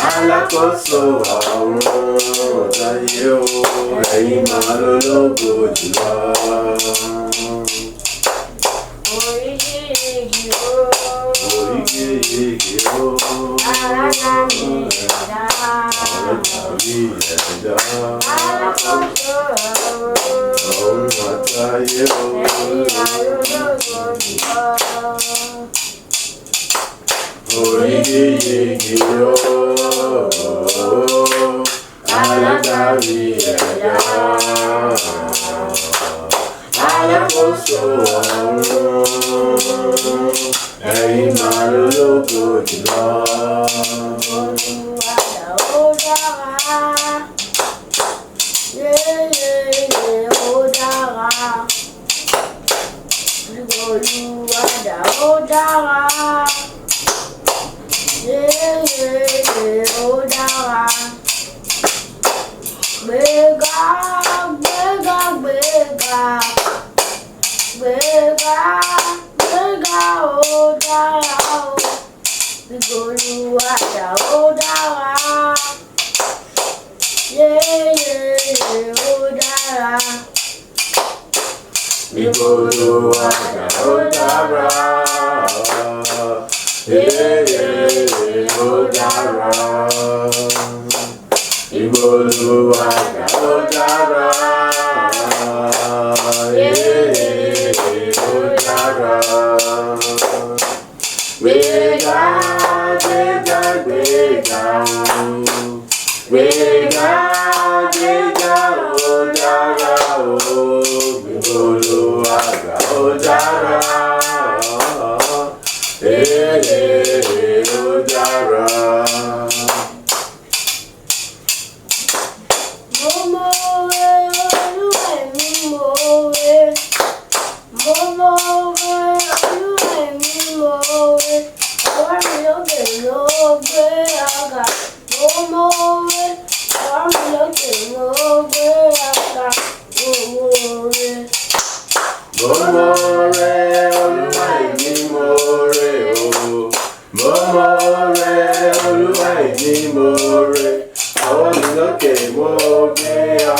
Alákòóso ọ̀run táyé o, ẹ̀yin máa lólógo jùlọ. Oríṣiríṣi o, Oríṣiríṣi o, alágbàmì ẹ̀dá. alágbàmì ẹ̀dá. Alákòóso Ọ̀run àtayé o, ẹ̀yin máa lólógo jùlọ. Oríṣiríṣi o, alágbàmì ẹ̀dá. Alákòóso ọ̀run, ẹ̀yin máa lólógo jùlọ. Olúwadà ó dára, yéyéyé ó dára. Olúwadà ó dára, yéyéyé ó dára. Gbéga, gbéga, gbéga, gbéga, gbéga ó dára o. Olúwadà ó dára, yéyéyé ó dára. Olúwadà ó dára, yéyéyé ó dára. Olúwadà ó dára, yéyéyé ó dára. Gbéga, gbéga, gbéga o, gbéga, gbéga ó dára o. Olúwadà ó dára, yéyéyé ó dára. Mo mọ̀wé Olúwa mi mọ̀wé, mo mọ̀wé Olúwa mi mọ̀wé, ọwọ́ mi lókè ló gbé ọ̀gá. Mo mọ̀wé ọwọ́ mi lókè ló gbé ọ̀gá. Mo mọ̀wé. Mo mọ̀rẹ́ Olúwa mi mọ̀rẹ́ o, mo mọ̀rẹ́ Olúwa mi mọ̀rẹ́, ọwọ́ mi lókè mo gbé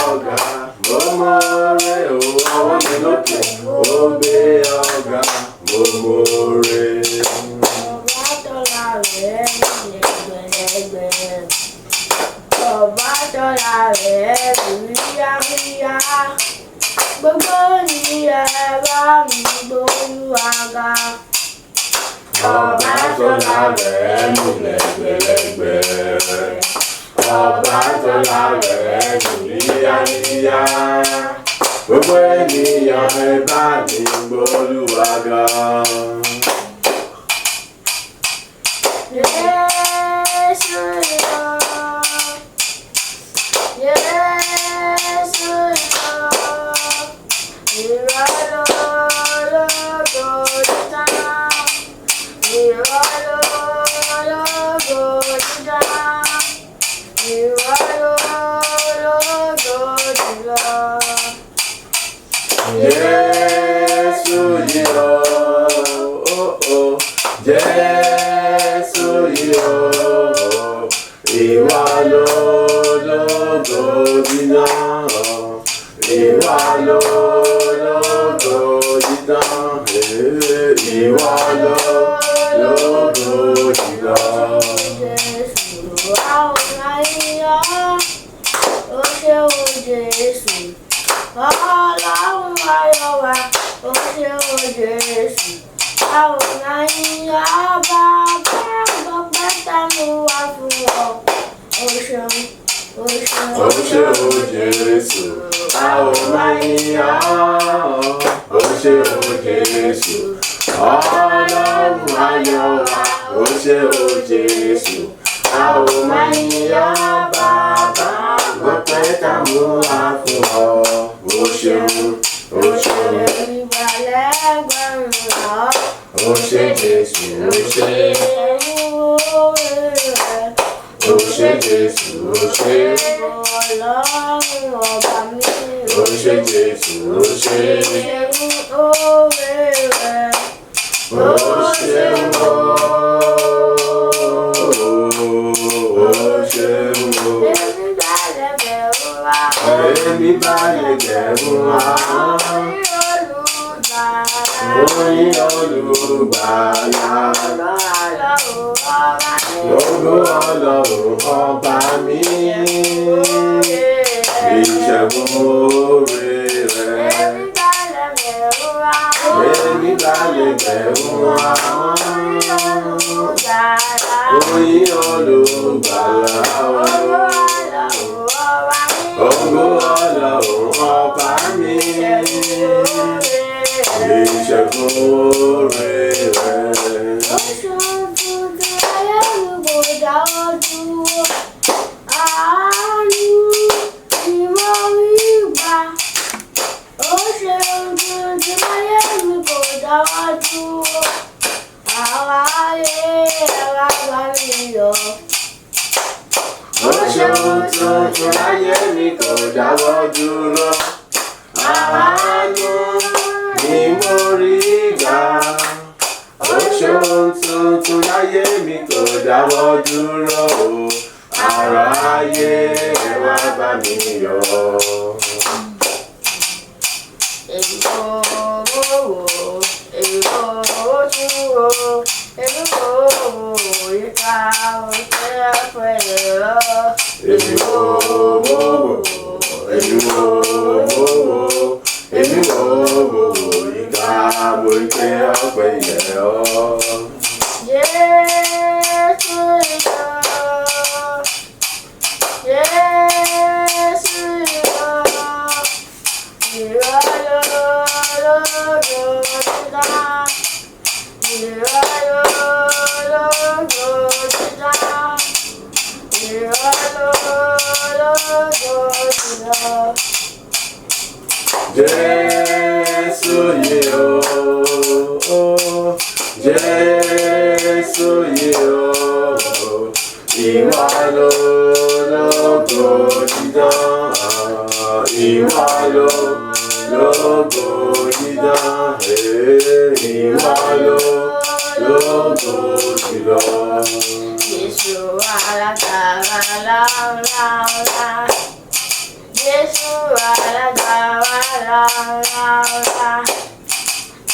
ọ̀gá. Mo mọ̀rẹ́ o, ọwọ́ mi lókè mo gbé ọ̀gá. Mo mọ̀rẹ́. Ọba tọ́lá rẹ̀ lẹ́gbẹ̀lẹ́gbẹ̀. Ọba tọ́lá rẹ̀ ríyáríyá. Gbogbo ènìyàn bá mi gbóríwá ga. Ọba tọ́lá rẹ̀ mú lẹ́gbẹ̀lẹ́gbẹ̀. Ọba tọ́lá rẹ̀ mú yíyáyíyá. Gbogbo ènìyàn ẹ bá mi gbóríwá ga. Jésù yọ, Jésù yọ, ìwọ lológo dídá, ìwọ lológo dídá, ìwọ lológo jùlọ. Jésù yọ, Jésù yọ, ìwọ lológo dídá, ìwọ lológo dídá, ìwọ lológo dídá. Jésù, àwọn ayọ̀, ó ṣeun Jésù. Ọlọ́run ayọ̀ wa, ó ṣeun Jésù. Àwọn ayọ̀ bàbá gbọ́pẹ́ tẹnu wá fún ọ. Ó ṣeun, ó ṣeun, Ó ṣeun Jésù, a ó máa yìn ọ́. Ó ṣeun Jésù, Ọlọ́run ayọ̀ wa. Ó ṣeun Jésù, a ó máa yìn ọ́. Bàbá gbọ́pẹ́ tá mú wá fún ọ. Ó ṣeun, ó ṣeun, ìbàlẹ̀ gbẹ̀rún lọ. ó ṣe Jésù, ó ṣe. Jésù ó ṣé. Ọlọ́run ọba mi. Ó ṣé Jésù ó ṣé. Ṣẹ́gun òwe rẹ̀. Ó ṣeun o. Ó ṣeun o. Èmi bá lè bẹ̀rù wá. Oyin olùgbàlà. Lógo Ọlọ́run ọba mi. Ìṣẹ́gun oore rẹ̀. Èmi bá lè bẹ̀rù wá. Oyin olùgbàlà. Lógo Ọlọ́run ọba mi. Ìṣẹ́gun oore rẹ̀. Àánú ni mo rí gbà. Ó ṣeun tuntun láyé mi kò dáwọ́ dúró. Àwa ayé ẹ̀rọ bá mi yọ̀. Ó ṣeun tuntun láyé mi kò dáwọ́ dúró. Àánú ni mo rí gbà. Ó ṣeun tuntun láyé mi kò dáwọ́ dúró. Àrà ayé ẹ wá bá mi yọ̀. Èmi kò wò, èmi kò tún wò, èmi kò wò ìka òṣèré pẹ̀lú. Èmi kò wò, èmi kò wò, èmi kò wò ìka mo jẹ́ ọpẹ́ yẹ ọ́. Jésù yọ̀, Jésù yọ̀, ìwọ lógo dídá, ìwọ lógo dídá, ìwọ lógo dídá. Jésù yìí o, Jésù yìí o, ìwọ lógo dídán, ìwọ lógo dídán, ìwọ lógo dídán. Jésù alágbára láńláńlá. Jésù alágbára láńláńlá.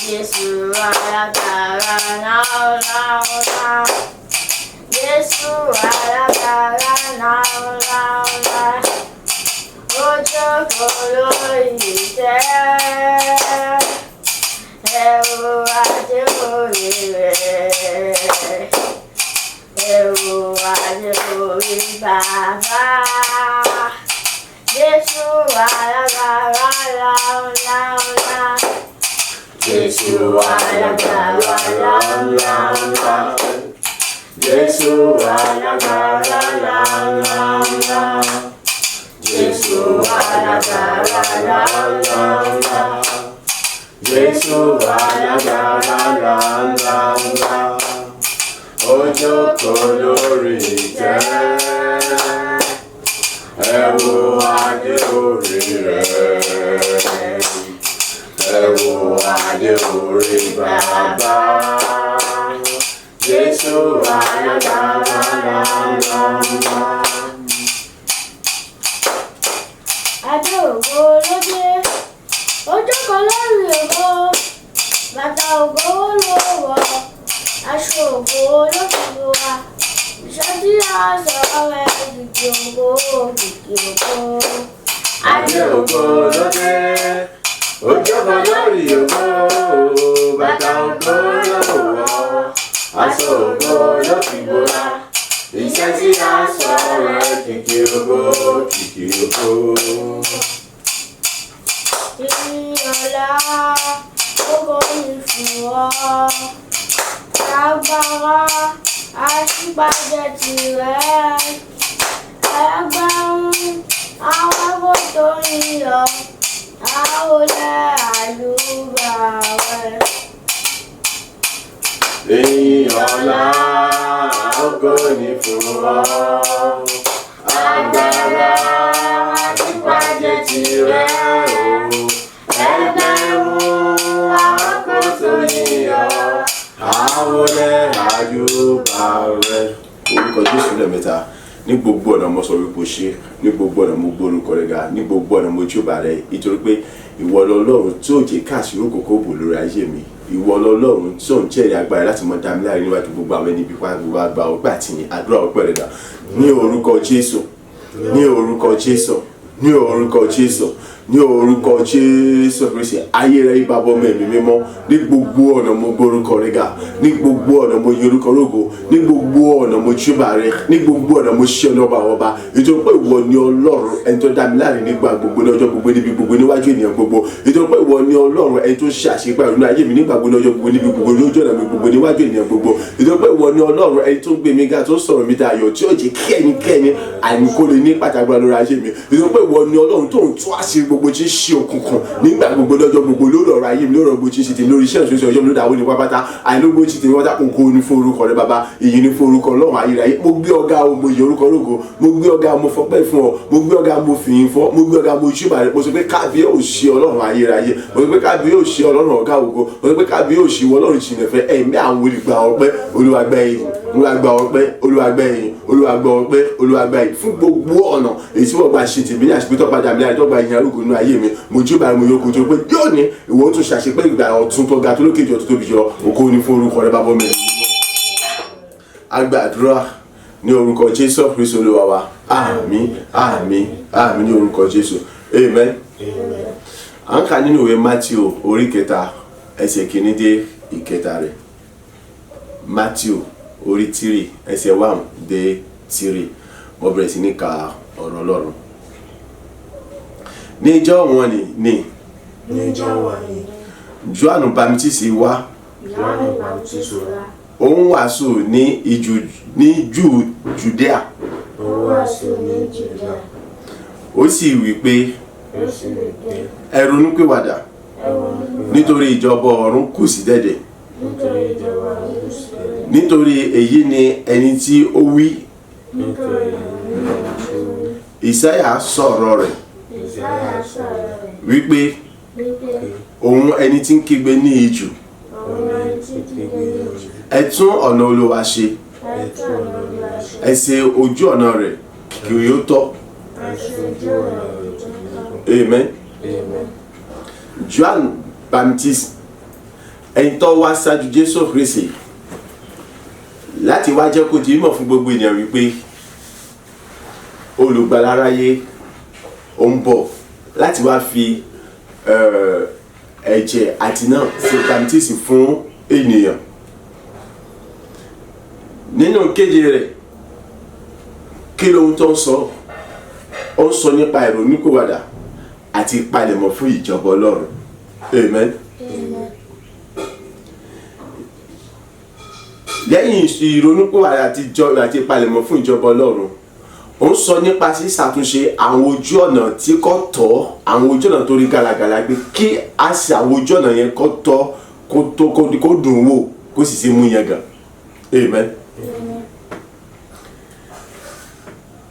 Jésù alágbára láńláńlá. Jésù alágbára láńláńlá. Ó jókòó lórí ìtẹ́. Ẹ wo adé orí rẹ̀. Ẹ wo adé orí bàbá. Jésù alágbára láńláńlá. Jésù alágbára láńláńlá. Jésù alágbára láńláńlá. Jésù alágbára láńláńlá. Jésù alágbára láńláńlá. Ó jókòó lórí ìtẹ́. Ẹ wo adé orí rẹ̀. Ẹ wo adé orí bàbá. Jésù alágbára láńláńlá. Adé ògo ló dé, ó jókòó lórí ògo, bàtà ògo ló wọ̀, aṣọ ògo ló fi bò wá, iṣẹ́ tí a sọ rẹ̀ kìkì ògo, kìkì ògo. Adé ògo ló dé, ó jókòó lórí ògo, bàtà ògo ló wọ̀, aṣọ ògo ló fi bò wá, iṣẹ́ tí a sọ rẹ̀ kìkì ògo, kìkì ògo. Ìyọ̀lá ògo ni fún ọ, agbára àṣìpàdé tirẹ̀, ẹgbẹ̀rún àwọn ẹ̀fọ́ tó ń yọ, àwòlẹ̀ àdúrà rẹ̀. Ìyọ̀lá ògo ni fún ọ, agbára àti bàjẹ́ tirẹ̀ o. Ẹgbẹ̀rún àkóso yíyọ àwọlẹ̀ àjùbà rẹ̀. Orúkọ Jésù lẹ́ẹ̀mẹ́ta. Ní gbogbo ọ̀nà mo sọ wípé o ṣe, ní gbogbo ọ̀nà mo gbórúkọ rẹ̀ ga, ní gbogbo ọ̀nà mo júbà rẹ̀, nítorí pé ìwọ lọlọ́run tí ò jẹ́ káàsì rókòkò bò lórí ayé mi. Ìwọ lọlọ́run tí ò ń jẹ́rìí agbára láti mọ dá mi láre níwájú gbogbo àwọn ẹni bíi gbogbo àgbà ọgbà àti àdúrà ọpẹ́ rẹ̀ dà. Ní orúkọ Jésù, ní orúkọ Jésù, ní orúkọ Jésù, ní orúkọ Jésù Kristi, ayé rẹ̀ ìbábọ̀ mẹ́mí mímọ́. Ní gbogbo ọ̀nà mo gbórúkọ rẹ̀ ga, ní gbogbo ọ̀nà mo yin orúkọ lógo, ní gbogbo ọ̀nà mo júbà rẹ̀, ní gbogbo ọ̀nà mo ṣe ọlọ́ba ọba. Nítorí pé ìwọ ni Ọlọ́run ẹni tó dá mi láre nígbà gbogbo lọ́jọ́ gbogbo níbi gbogbo níwájú ènìyàn gbogbo. Nítorí pé ìwọ ni Ọlọ́run ẹni tó ṣe àṣepẹ́ ìrúnú ayé mi nígbà gbogbo lọ́jọ́ gbogbo níbi gbogbo lójú ọ̀nà mi gbogbo níwájú ènìyàn gbogbo. Nítorí pé ìwọ ni Ọlọ́run ẹni tó gbé mi ga tó sọ̀rọ̀ mi dayọ̀ tí ó jẹ́ kí ẹnikẹ́ni àìníkó lè ní pàtàkì lórí ayé mi. Nítorí pé ìwọ ni Ọlọ́run tó ń tú àṣírí gbogbo tí ń ṣe òkùnkùn nígbà gbogbo lọ́jọ́ gbogbo lórí ọ̀rọ̀ ayé mi lórí ọ̀rọ̀ gbogbo tí ń ṣe tèmi lórí iṣẹ́ ìṣòṣe ọjọ́ mi lórí àwọn oníwà pátá àìlógbó tí tèmi wọ́n kókó ní fún orúkọ rẹ bàbá, èyí ní fún orúkọ Ọlọ́run ayérayé. Mo gbé ọ̀gá o, mo yìn orúkọ lógo, mo gbé ọ̀gá mo fọpẹ́ fún ọ, mo gbé ọ̀gá mo fìyìn fún ọ, mo gbé ọ̀gá mo júbà rẹ. Mo sọ pé kábíyèsí Ọlọ́run ayérayé, mo sọ pé kábíyèsí Ọlọ́run ọ̀gá ògo, mo sọ pé kábíyèsí Ọlọ́run ìjìnlẹ̀fẹ́ ẹ̀mí àwọn olùgbà ọpẹ́. Olúwa gbà ìyìn, Olúwa gbà ọpẹ́, Olúwa gbà ìyìn, Olúwa gbà ọpẹ́, Olúwa gbà ìyìn fún gbogbo ọ̀nà èyí tí wọ́n gbà ṣe tèmi ní àṣepítọ́ padà mi láti ọgbà ìyìn arúgbó nínú ayé mi. Mo júbà mo yóò kojú pé yóò ní ìwọ tún ṣàṣepẹ́ ìgbà ọ̀tún tó ga tó lókè jọ tó tóbi jọ ògo ní fún orúkọ rẹ bàbá mi. A gbàdúrà ní orúkọ Jésù Kristi Olúwa wa. Àmín, àmín, àmín ní orúkọ Jésù. Amen. À ń kà nínú ìwé Matthew orí kẹta ẹsẹ̀ kìíní dé ìkẹta rẹ̀. Matthew orí 3 ẹsẹ̀ 1 dé 3. Mo bẹ̀rẹ̀ sí ní ka ọ̀rọ̀ Ọlọ́run. Ní ìjọ wọn ni Jòhánù Báptísì wá. Òun wàásù ní Jùdíà. Ó sì wí pé ẹ ronúpìwàdà nítorí ìjọba ọ̀run kù sí dẹ̀dẹ̀. Nítorí èyí ni ẹni tí ó wí. Ìsáyà sọ̀rọ̀ rẹ̀ wípé òun ẹni tí ń kígbe ní ijù, ẹ tún ọ̀nà Olúwa ṣe, ẹ ṣe ojú ọ̀nà rẹ̀ kí ó tọ́. Amen. Jòhánù Báptísì ẹni tó wá ṣáájú Jésù Kristi láti wá jẹ́ kó di mọ̀ fún gbogbo ènìyàn wípé olùgbàlà aráyé ó ń bọ̀ láti wá fi ẹ̀jẹ̀ àti náà ṣe báptísì fún ènìyàn. Nínú kéde rẹ̀ kí lóhun tó ń sọ? Ó ń sọ nípa ìrònúpìwàdà àti ìpalẹ̀mọ́ fún ìjọba Ọlọ́run. Amen. Lẹ́yìn ìrònúpìwàdà àti ìpalẹ̀mọ́ fún ìjọba Ọlọ́run, ó ń sọ nípa ṣíṣàtúnṣe àwọn ojú ọ̀nà tí kò tọ́, àwọn ojú ọ̀nà tó rí gàlagàla gbé, kí a ṣe àwọn ojú ọ̀nà yẹn kó tọ́, kó dùn wò, kó sì ṣe mú yẹn gan. Amen.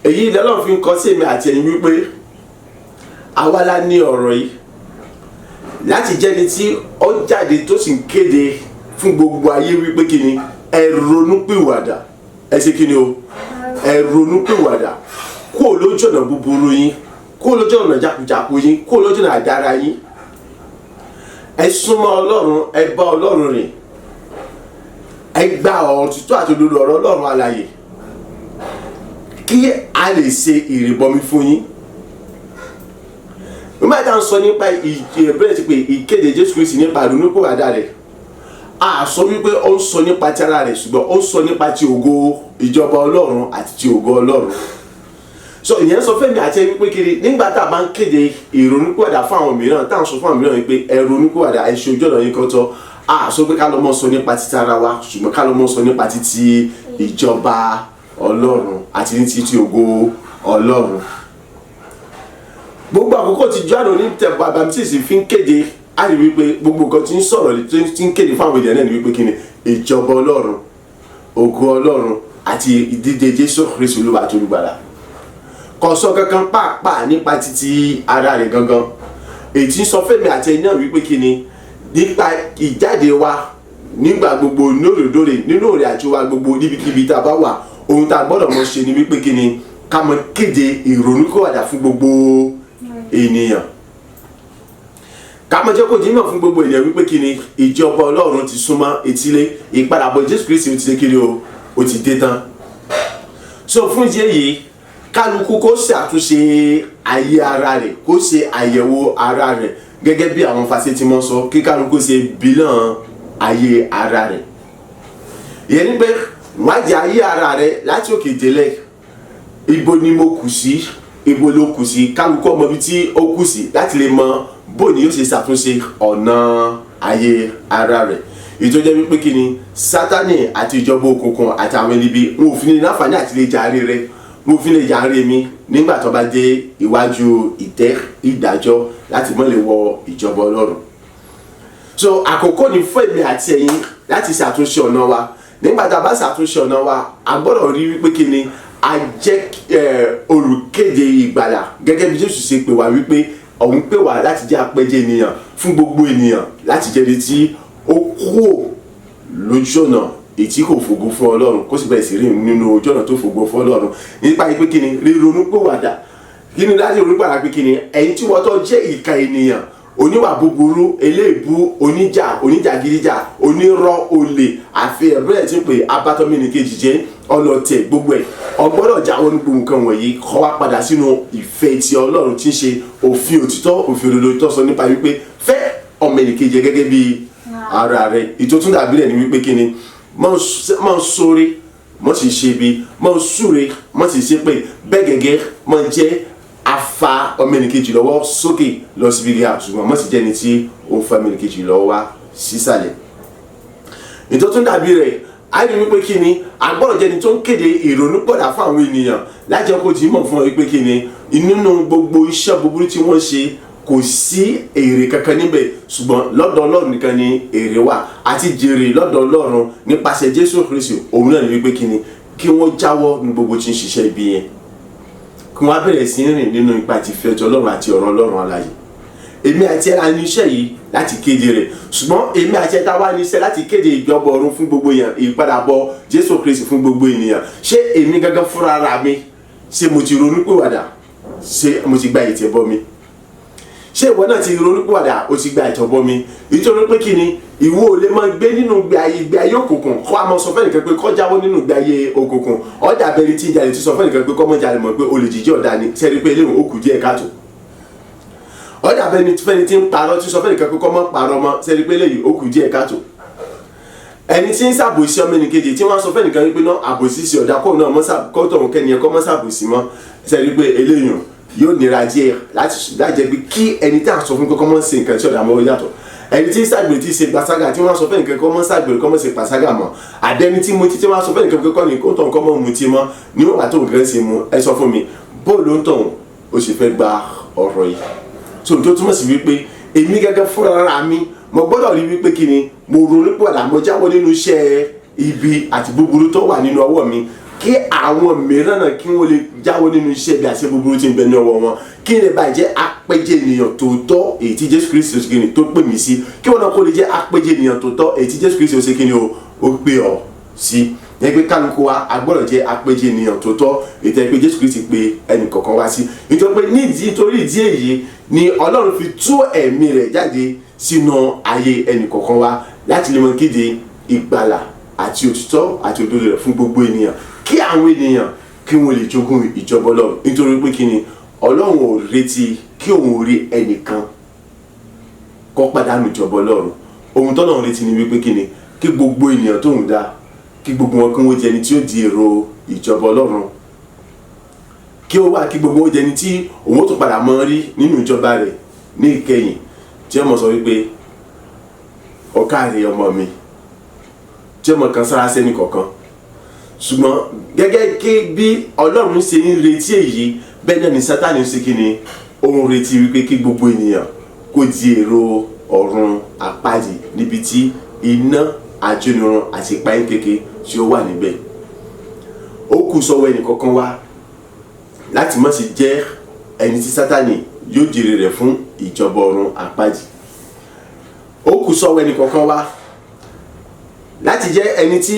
Èyí lọ́lọ́run fi ń kọ sí èmi àti ẹ̀yin wípé àwa la ní ọ̀rọ̀ yìí láti jẹ́ni tí ó jáde tó sì ń kéde fún gbogbo ayé wípé kí ni ẹ ronúpìwàdà. Ẹ ṣe kí ni o? Ẹ ronúpìwàdà kúrò lójú ọ̀nà búburú yín, kúrò lójú ọ̀nà jákujàku yín, kúrò lójú ọ̀nà àdára yín. Ẹ súnmọ́ Ọlọ́run, ẹ bá Ọlọ́run rìn, ẹ gba òtítọ́ àti òdodo ọ̀rọ̀ Ọlọ́run alààyè kí a lè ṣe ìrìbọmi fún yín. Nígbà tí a ń sọ nípa ìbẹ̀rẹ̀ ti pé ìkéde Jésù Kristi nípa ìrònúpìwàdà rẹ̀, a sọ wípé ó ń sọ nípa ti ara rẹ̀, ṣùgbọ́n ó ń sọ nípa ti ògo ìjọba Ọlọ́run àti ti ògo Ọlọ́run. So ìyẹn sọ fẹ́mi àti ẹni pé kiri nígbà tá a bá ń kéde ìrònúpìwàdà fún àwọn mìíràn, tá à ń sọ fún àwọn mìíràn wípé ẹ ronúpìwàdà, ẹ ṣe ojú ọ̀nà yín kan tọ́, a sọ pé ká lọ mọ́ sọ nípa ti ara wa, ṣùgbọ́n ká lọ mọ́ sọ nípa ti ìjọba Ọlọ́run àti ní ti ògo Ọlọ́run. Gbogbo àkókò tí Jòhánù Báptísì fi ń kéde, a rí wípé gbogbo nǹkan tí ń sọ̀rọ̀ tí ń kéde fún àwọn ènìyàn náà ni wípé kí ni ìjọba Ọlọ́run, ògo Ọlọ́run àti ìdíje Jésù Kristi Olúwa àti olùgbàlà. kò sọ kankan pàápàá nípa títí ara rẹ̀ gangan. Èyí tí ń sọ fẹ́mi àti ẹ̀yin náà wípé kí ni nípa ìjáde wa nígbà gbogbo lóòrèdóòrè nínú òrè àjò wa gbogbo níbikíbi tá a bá wà, ohun tá a gbọ́dọ̀ mọ̀ ṣe ni wípé kí ni ká mọ̀ kéde ìrònúkúwàdà fún gbogbo ènìyàn. Ká mọ̀ jẹ́ kó di mọ̀ fún gbogbo ènìyàn wípé kí ni ìjọba Ọlọ́run ti súnmọ́ etílé, ìpadàbọ̀ Jésù Kristi ó ti dé kiri o, ó ti dé tán. So fún ìdí èyí kálukú kó ṣàtúnṣe ayé ara rẹ̀, kó ṣe àyẹ̀wò ara rẹ̀ gẹ́gẹ́ bí àwọn fásitì mọ́ sọ, kí kálukú ṣe bílàn ayé ara rẹ̀. Ìyẹn ni pé wádìí ayé ara rẹ̀ láti òkè délẹ̀. Ibo ni mo kù sí, ibo ló kù sí, kálukú ọmọ ibi tí ó kù sí láti lè mọ bó ni yóò ṣe ṣàtúnṣe ọ̀nà ayé ara rẹ̀. Ètò jẹ́ wípé kí ni Sátánì àti ìjọba òkùnkùn àti àwọn ẹni bí wọn ò fi ní láǹfààní àti lè jàre rẹ̀, wọn ò fi lè jàre mi nígbà tó bá dé iwájú ìtẹ́ ìdájọ́ láti mọ́ lè wọ ìjọba Ọlọ́run. So àkókò ni fún èmi àti ẹ̀yin láti ṣàtúnṣe ọ̀nà wa. Nígbà tá a bá ṣàtúnṣe ọ̀nà wa, a gbọ́dọ̀ rí wípé kí ni a jẹ́ olùkéde ìgbàlà gẹ́gẹ́ bí Jésù ṣe pè wá wípé òun pè wá láti jẹ́ apẹ̀jẹ̀ ènìyàn fún gbogbo ènìyàn, láti jẹ́ ẹni tí ó kúrò lójú ọ̀nà èyí tí kò fògo fún Ọlọ́run kó sì bẹ̀rẹ̀ sí rìn nínú ojú ọ̀nà tó fògo fún Ọlọ́run. Nípa pé kí ni ríronúpìwàdà, kí ni láti ronúpìwàdà pé kí ni ẹ̀yin tí wọ́n tó jẹ́ ìkà ènìyàn, oníwà búburú, eléèbú, oníjàgídíjà, onírọ́, olè, àfi ẹ̀bẹ̀rẹ̀ tí ń pè abátọ́mẹ́nìkejì jẹ́ ọlọ́tẹ̀ gbogbo ẹ̀. Ọgbọ́dọ̀ jáwọ́ ní gbogbo nǹkan wọ̀nyí kó wá padà sínú ìfẹ́ ti Ọlọ́run tí ń ṣe òfin òtítọ́, òfin òdodo tó sọ nípa wípé fẹ́ ọmọnìkejì gẹ́gẹ́ bí ara rẹ̀. Ìtòtún dàbí rẹ̀ ni wípé kí ni máa ń sóre, máa sì ṣe bí, máa ń súre, máa sì ṣe pé bẹ́ẹ̀ gẹ́gẹ́ máa ń jẹ́ afa ọmọnìkejì lọ́wọ́ sókè lọ síbi gíga, ṣùgbọ́n máa sì jẹ́ ẹni tí ó fa ọmọnìkejì lọ́wọ́ wá sísàlẹ̀. Ìtòtún dàbí rẹ̀ a rí wípé kí ni agbọ́dọ̀ jẹ́ni tó ń kéde ìrònúpìwàdà fún àwọn ènìyàn láti jẹ́ kó ti mọ̀ fún ọ wípé kí ni nínú gbogbo iṣẹ́ búburú tí wọ́n ṣe kò sí èrè kankan níbẹ̀, ṣùgbọ́n lọ́dọ̀ Ọlọ́run nìkan ni èrè wà, àti jèrè lọ́dọ̀ Ọlọ́run nípasẹ̀ Jésù Kristi. Òun náà ni wípé kí ni kí wọ́n jáwọ́ ní gbogbo tí ń ṣiṣẹ́ ibi yẹn, kí wọ́n á bẹ̀rẹ̀ sí rìn nínú ipa àti ìfẹ́ Ọlọ́run àti ọ̀rọ̀ Ọlọ́run alààyè. Èmi àti ẹ̀ la ní iṣẹ́ yìí láti kéde rẹ̀, ṣùgbọ́n èmi àti ẹ̀ ta wá ní iṣẹ́ láti kéde ìjọba ọ̀run fún gbogbo èèyàn, ìpadàbọ̀ Jésù Kristi fún gbogbo ènìyàn. Ṣé èmi gangan fúnra ara mi, ṣé mo ti ronúpìwàdà, ṣé mo ti gba ìtẹ̀bọ̀ mi? Ṣé ìwọ náà ti ronúpìwàdà, o ti gba ìtẹ̀bọ̀ mi? Nítorí pé kí ni ìwọ ò lè máa gbé nínú ìgbé ayé òkùnkùn kó a máa sọ fẹ́nìkan pé kó jáwọ́ nínú ìgbé ayé òkùnkùn. Ọ̀dà bẹ̀rẹ̀ tí ń jalè tí sọ fẹ́nìkan pé kó mọ̀ jalè mọ̀ pé olè jíjẹ́ ọ̀dà ni, sẹ́ni pé eléwọ̀n ó kù díẹ̀ káàtó. Ọ̀dà bẹ̀rẹ̀ fẹ́ni tí ń parọ́ tí sọ fẹ́nìkan pé kó mọ̀ parọ́ mọ́, sẹ́ni pé eléyìí ó kù díẹ̀ káàtó. Ẹni tí ń ṣàbòsí ọmọnìkejì tí wọ́n sọ fẹ́nìkan pé náà àbòsí sí ọ̀dà kó náà kó tọ̀hún kẹ́ni ẹ̀ kó mọ́ ṣàbòsí mọ́, sẹ́ni pé eléyìí yóò nira díẹ̀ láti jẹ́ pé kí ẹni tí a sọ fún pé kó mọ́ ṣe nǹkan tí ọ̀dà mọ́ yàtọ̀. Ẹni tí ń ṣàgbèrè tí ṣe pàṣágà tí wọ́n sọ fẹ́ nǹkan kọ́ mọ́ ṣàgbèrè kọ́ mọ́ ṣe pàṣágà mọ́, àdẹni tí mutí tí wọ́n sọ fẹ́ nǹkan kọ́ ni kó tọ̀hún kọ́ mọ́ mutí mọ́ níwọ̀n àti òun kan ṣe mu. Ẹ sọ fún mi bóòlù ń tọ̀hún ó ṣe fẹ́ gba ọ̀rọ̀ yìí. So tó túmọ̀ sí wípé èmi gẹ́gẹ́ fúnra ara mi mo gbọ́dọ̀ rí wípé kí ni mo ronúpìwàdà, mo jáwọ́ nínú iṣẹ́ ibi àti búburú tó wà nínú ọwọ́ mi, kí àwọn mìíràn náà kí wọ́n lè jáwọ́ nínú iṣẹ́ ibi àti búburú tí ń bẹ ní ọwọ́ wọn, kí ni bàjẹ́ apẹ̀jẹ̀ ènìyàn tòótọ́ èyí tí Jésù Kristi ṣe kíni tó pè mí sí, kí wọ́n náà kó lè jẹ́ apẹ̀jẹ̀ ènìyàn tòótọ́ èyí tí Jésù Kristi ṣe kíni ó pè ọ́ sí. Yẹn pé kálukú wa agbọ́dọ̀ jẹ́ apẹ̀jẹ̀ ènìyàn tòótọ́ èyí tí pé Jésù Kristi pè ẹnì kọ̀ọ̀kan wá sí. Nítorí ìdí èyí ni Ọlọ́run fi tú ẹ̀mí rẹ̀ jáde sínú ayé ẹnì kọ̀ọ̀kan wa láti lè mọ kéde ìgbàlà àti òtítọ́ àti òdodo rẹ̀ fún gbogbo ènìyàn, kí àwọn ènìyàn kí wọ́n lè jogún ìjọba Ọlọ́run. Nítorí pé kí ni Ọlọ́run ò retí kí òun rí ẹnìkan kó pàdánù ìjọba Ọlọ́run. Ohun tọ́lọ́run retí ni wípé kí ni kí gbogbo ènìyàn tóun dá, kí gbogbo wọn kí wọ́n jẹ́ ẹni tí ó di èrò ìjọba Ọlọ́run, kí ó wà kí gbogbo wọn jẹ́ ẹni tí òun ó tún padà mọ́ rí nínú ìjọba rẹ̀ ní ìkẹyìn, tí ọmọ sọ wípé ọ̀káàrẹ̀ ọmọ mi, tí ọmọ kan sára sẹ́ni kọ̀ọ̀kan. Ṣùgbọ́n gẹ́gẹ́ kí bí Ọlọ́run ṣe ń retí èyí, bẹ́ẹ̀ náà ni Sátánì ṣe kí ni ó ń retí wípé kí gbogbo ènìyàn kó di èrò ọ̀run àpáàdì níbi tí iná àjónirun àti ìpayín kéke tí ó wà níbẹ̀. Ó kù sọ́wọ́ ẹnì kọ̀ọ̀kan wa láti má ṣe jẹ́ ẹni tí Sátánì yóò jèrè rẹ̀ fún ìjọba ọ̀run àpáàdì. Ó kù sọ́wọ́ ẹnì kọ̀ọ̀kan wa láti jẹ́ ẹni tí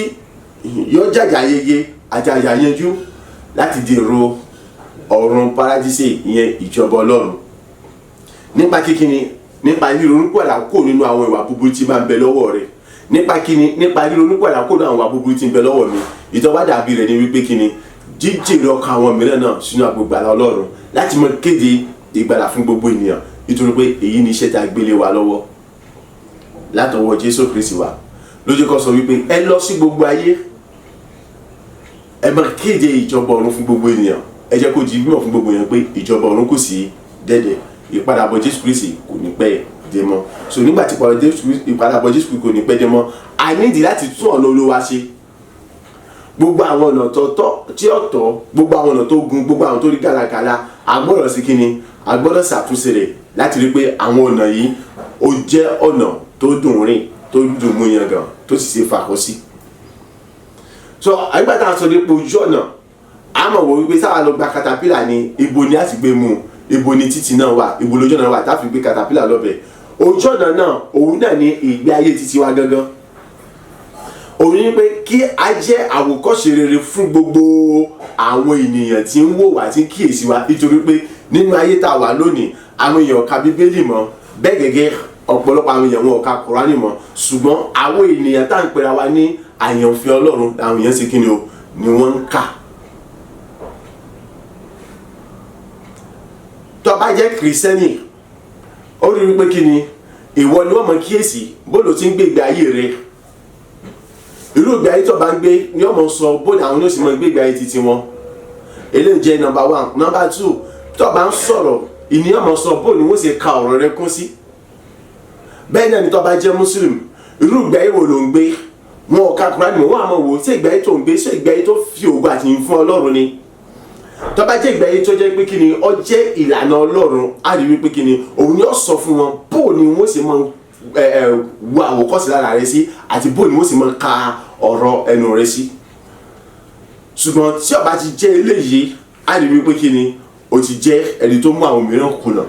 yóò jàjà yeye àjàjà yanjú láti dèrò ọ̀run paradíṣe, ìyẹn ìjọba Ọlọ́run. Nípa kíkíni, nípa ríronúpìwàdà kúrò nínú àwọn ìwà búburú tí máa ń bẹ lọ́wọ́ rẹ̀. Nípa kíni, nípa ríronúpìwàdà kúrò nínú àwọn ìwà búburú tí ń bẹ lọ́wọ́ mi. Ìtọ́wádàbí rẹ̀ ni wípé kíni, jíjèrè ọkàn àwọn mìíràn náà sínú àgbègbàlà Ọlọ́run láti mọ kéde ìgbàlà fún gbogbo ènìyàn, nítorí pé èyí ni iṣẹ́ tá a gbélé wa lọ́wọ́ látọwọ́ Jésù Kristi wa. Lójú kan sọ wípé ẹ lọ sí gbogbo ayé, ẹ máa kéde ìjọba ọ̀run fún gbogbo ènìyàn. Ẹ jẹ́ kó di mímọ̀ fún gbogbo ènìyàn pé ìjọba ọ̀run kò sí dẹ́dẹ̀, ìpadàbọ̀ Jésù Kristi kò ní pẹ́ dé mọ́. So nígbà tí ìpadàbọ̀ Jésù Kristi kò ní pẹ́ dé mọ́, a nídìí láti tún ọ̀nà Olúwa ṣe. Gbogbo àwọn ọ̀nà tí ọ̀tọ̀, gbogbo àwọn ọ̀nà tó gun, gbogbo àwọn tó rí gàlagàla, a gbọ́dọ̀ sí kíni, a gbọ́dọ̀ ṣàtúnṣe rẹ̀ láti rí pé àwọn ọ̀nà yìí ó jẹ́ ọ̀nà tó dùn rìn, tó dùn mú yangàn, tó sì ṣe fàkọ́ sí. So àgbà tá a sọ nípa ojú ọ̀nà, a mọ̀ wọ́n wípé sáà lọ gba katapila ni ibo ni a ti gbé mu, ibo ni títì náà wà, ibo lójú ọ̀nà wà tá a fi gbé katapila lọ́bẹ̀. Ojú ọ̀nà náà òun náà ní ìgbé ayé títí wa gangan. Òun ní pé kí a jẹ́ àwòkọ́ṣe rere fún gbogbo àwọn ènìyàn tí ń wò wá, tí ń kíyèsí wa, nítorí pé nínú ayé tá a wà lónìí àwọn èèyàn ka Bíbélì mọ́, bẹ́ẹ̀ gẹ́gẹ́ ọ̀pọ̀lọpọ̀ àwọn èèyàn wọn ò ka Kùránì mọ́, ṣùgbọ́n àwọn ènìyàn tá à ń pera wa ní àyànfẹ́ Ọlọ́run àwọn èèyàn ṣe kí ni o ni wọ́n ń kà. Tó bá jẹ́ kìrìsìtẹ́nì, ó rí wípé kí ni ìwọ ni wọ́n mọ̀ kíyèsí bó ló ti ń gbé ìgbé ayé rẹ̀. Irú ìgbé ayé tó bá ń gbé ni wọ́n mọ̀ sọ bó ni àwọn yóò sì mọ̀ gbé ìgbé ayé titi wọn. Eléyìí jẹ́ number 1. Number 2, tó bá ń sọ̀rọ̀ ìníyàn mọ̀ sọ bó ni wọ́n ṣe ka ọ̀rọ̀ rẹ̀ kún sí. Bẹ́ẹ̀ náà ni tó bá jẹ́ Muslim, irú ìgbé ayé wo ló ń gbé? Wọn ò ka Kùránì mọ́, wọ́n á mọ̀ wò ṣé ìgbé ayé tó ń gbé, ṣé ìgbé ayé tó fi ògo àti ìyìn fún Ọlọ́run ni? Tó bá jẹ́ ìgbé ayé tó jẹ́ pé kí ni ó jẹ́ ìlànà Ọlọ́run, á rí wípé kí ni òun ni ó sọ fún wọn bó ni wọ́n ṣe máa wo àwòkọ́ṣe lára rẹ̀ sí, àti bó ni wọ́n ṣe máa ka ọ̀rọ̀ ẹnu rẹ̀ sí. Ṣùgbọ́n tí ó bá ti jẹ́ eléyìí, á rí wípé kí ni ó ti jẹ́ ẹni tó mú àwọn mìíràn kùnà.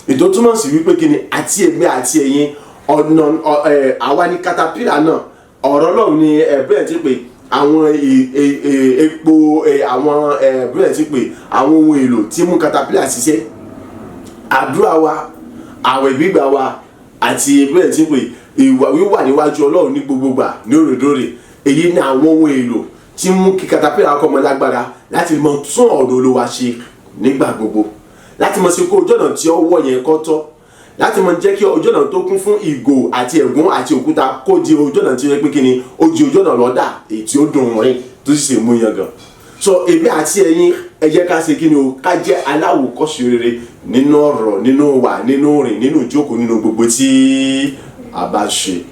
Ètò túmọ̀ sí wípé kí ni àti ẹgbẹ́ àti ẹ̀yin ọ̀nà àwa ní katapila náà, ọ̀rọ̀ Ọlọ́run ni bẹ́ẹ̀ ti pé àwọn epo àwọn bẹ́ẹ̀ ti pé àwọn ohun èlò tí mú katapila ṣiṣẹ́. Àdúrà wa, àwẹ̀ gbígbà wa, àti bẹ́ẹ̀ ti pé ìwà wíwà níwájú Ọlọ́run ní gbogbogbà ní òrèdóòrè, èyí ni àwọn ohun èlò tí mú kí katapila kọ́ mọ́ lágbára láti mọ tún ọ̀dọ̀ Olúwa ṣe nígbà gbogbo, láti mọ sí kó ojú ọ̀nà tí ó wọ̀ yẹn kọ́ tọ́, láti mọ jẹ́ kí ojú ọ̀nà tó kún fún ìgò àti ẹ̀gún àti òkúta kó di ojú ọ̀nà tí ó yẹ pé kí ni ó di ojú ọ̀nà lọ́dà èyí tí ó dùn rìn tó sì ṣe mú yangàn. So èmi àti ẹ̀yin ẹ jẹ́ ká ṣe kí ni o, ká jẹ́ aláwòkọ́ṣe rere nínú ọ̀rọ̀, nínú wà, nínú rìn, nínú ìjókòó, nínú gbogbo tí a bá ṣe.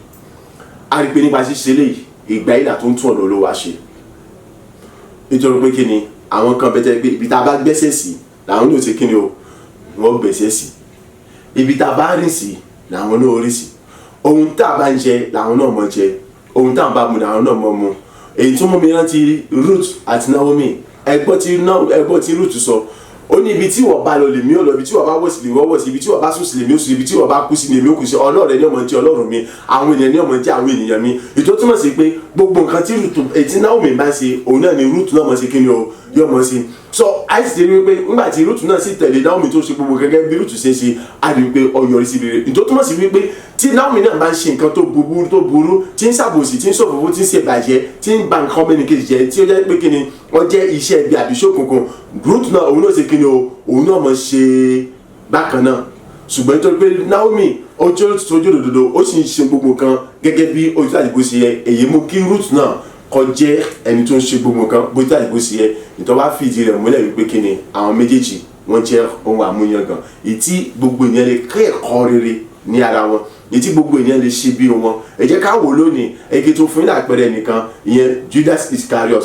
A rí pé nípa ṣíṣe léyìí ìgbà ìlà tó ń tún ọ̀nà Olúwa ṣe. Nítorí pé kí ni àwọn kan bẹ́tẹ̀ pé ibi tá a bá gbẹ́sẹ̀ sí làwọn ní ò ṣe kí ni o wọ́n gbẹ́sẹ̀ sí, ibi tá a bá rìn sí làwọn náà rí sí, ohun tá a bá ń jẹ làwọn náà mọ̀ jẹ, ohun tá a bá mu làwọn náà mọ̀ mu. Èyí tó mú mi rántí Ruth àti Naomi, ẹgbọ́n tí Ruth sọ, ó ní ibi tí wọ́n bá lọ lèmi ò lọ, ibi tí wọ́n bá wọ̀ sí lèmi ò wọ̀ sí, ibi tí wọ́n bá sùn sí lèmi ò sùn, ibi tí wọ́n bá kú sí lèmi ò kú sí. Ọlọ́run ni ọmọ jẹ́ Ọlọ́run mi, àwọn ènìyàn ni ọmọ jẹ́ àwọn ènìyàn mi. Ètò túmọ̀ sí pé gbogbo nǹkan tí Naomi bá ṣe, òun náà ni Ruth náà mọ̀ sí kí ni o yóò mọ̀ sí. So àìsí ti rí wípé nígbà tí Ruth náà sì tẹ̀lé Naomi tó ṣe gbogbo gẹ́gẹ́ bí Ruth ṣe ṣe, á rí wípé ó yọrí sí rere. Ètò túmọ̀ sí wípé tí Naomi náà bá ń ṣe nǹkan tó burú, tí ń ṣàbòsí, tí ń ṣòfófó, tí ń ṣe bàjẹ́, tí ń ba nǹkan ọmọ ẹnìkejì jẹ́, tí ó jẹ́ pé kí ni wọ́n jẹ́ iṣẹ́ ibi àbí ṣókùnkùn, Ruth náà òun náà ṣe kí ni o, òun náà mọ̀ ṣe bákan náà. Ṣùgbọ́n nítorí pé Naomi ó jẹ́ ojú òdodo, ó sì ń ṣe gbogbo nǹkan gẹ́gẹ́ bí ojú àdìgbò ṣe yẹ, èyí mú kí Ruth náà kó jẹ́ ẹni tó ń ṣe gbogbo nǹkan bó ti àdìgbò ṣe yẹ. Ìtọ́ bá fìdí rẹ̀ múlẹ̀ wípé kí ni àwọn méjèèjì wọ́n jẹ́ ohun àmúyangàn, èyí tí gbogbo ènìyàn lè kọ́ ẹ̀kọ́ rere ní ara wọn, èyí tí gbogbo ènìyàn lè ṣe bí wọn. Ẹ jẹ́ ká wò lónìí, ege tó fún yín àpẹẹrẹ nìkan, ìyẹn Judas Iscariot.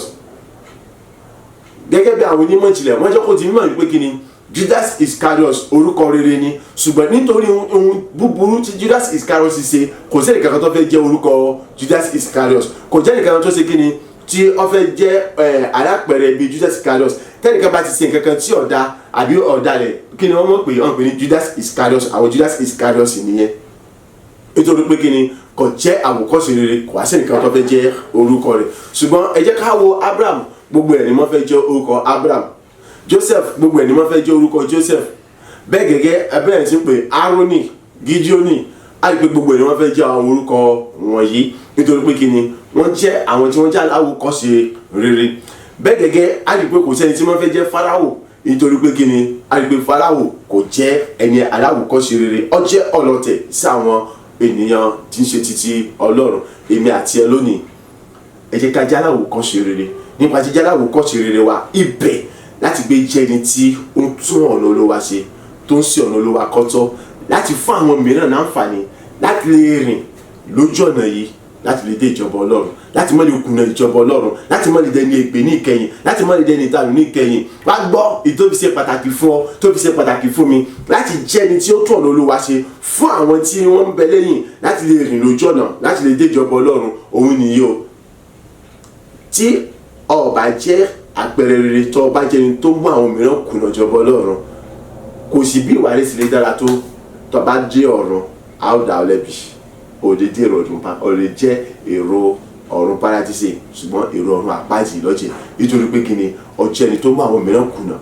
Gẹ́gẹ́ bí àwọn onímọ̀ ìjìnlẹ̀ wọ́n jẹ́ kó ti mímọ̀ wípé kí ni Judas Iscariot orúkọ rere ni, ṣùgbọ́n nítorí ohun búburú tí Judas Iscariot ṣe, kò sí ẹnìkan tó fẹ́ jẹ́ orúkọ Judas Iscariot, kò jẹ́ ẹnìkan tó ṣe kí ni tí ó fẹ́ jẹ́ alápẹ̀rẹ̀ bíi Judas Iscariot. tẹ́nìkan bá ti ṣe nǹkan kan tí ọ̀dà àbí ọ̀dàlẹ̀ kí ni wọ́n mọ̀ pé wọ́n pè ní Judas Iscariot, àwọn Judas Iscariot nìyẹn nítorí pé kí ni kò jẹ́ àwòkọ́ṣe rere, kò wá sí nǹkan tó fẹ́ jẹ́ orúkọ rẹ̀. ṣùgbọ́n ẹ jẹ́ ká wo Abraham, gbogbo ẹ̀ ni wọ́n fẹ́ jẹ́ orúkọ Abraham. Joseph, gbogbo ẹ̀ ni wọ́n fẹ́ jẹ́ orúkọ Joseph. bẹ́ẹ̀ gẹ́gẹ́ abẹ́rẹ́ sí pé Aaroni, Gideoni, á rí pé gbogbo ẹ̀ ni wọ́n fẹ́ jẹ́ àwọn orúkọ wọ̀nyí nítorí pé kí ni wọ́n jẹ́ àwọn tí wọ́n jẹ́ aláwòkọ́ṣe rere. bẹ́ẹ̀ gẹ́gẹ́ á rí pé kò sẹ́ni tí wọ́n fẹ́ jẹ́ Fáráò nítorí pé kí ni á rí pé Fáráò kò jẹ́ ẹni aláwòkọ́ṣe rere, ó jẹ́ ọlọ̀tẹ̀ sí àwọn ènìyàn tí ń ṣe títí Ọlọ́run. èmi àti ẹ lónìí ẹ jẹ́ ká jẹ́ aláwòkọ́ṣe rere. nípa jíjẹ́ aláwòkọ́ṣe rere wa, ibẹ̀ láti gbé jẹ́ ẹni tí ó ń tún ọ̀nà Olúwa ṣe, tó ń ṣe ọ̀nà Olúwa kọ́tọ́, láti fún àwọn mìíràn láǹfààní láti lè rìn lójú ọ̀nà yìí, láti lè dé ìjọba Ọlọ́run, láti má lè kùnà ìjọba Ọlọ́run, láti má lè dẹni ègbé ní ìkẹyìn, láti má lè dẹni ìtanù ní ìkẹyìn. wá gbọ́ ìtòfi ṣe pàtàkì fún ọ, tó fi ṣe pàtàkì fún mi, láti jẹ́ ẹni tí ó tún ọ̀nà Olúwa ṣe fún àwọn tí wọ́n ń bẹ lẹ́yìn, láti lè rìn lójú ọ̀nà, láti lè dé ìjọba Ọlọ́run. òun nìyí o. tí o bá jẹ́ àpẹẹrẹ rere, tó o bá jẹ́ ẹni tó mú àwọn mìíràn kùnà ìjọba Ọlọ́run, kò sí bí ìwà rẹ̀ sì lè dára tó, tó bá dé ọ̀run a ó dá ọ lẹ́bi. òde dé èrò ọdún pa, òde jẹ́ èrò ọ̀run paradíṣe, ṣùgbọ́n èrò ọ̀run àpáàdì lọ́jẹ̀, nítorí pé kí ni ọjọ́ ẹni tó mú àwọn mìíràn kùnà.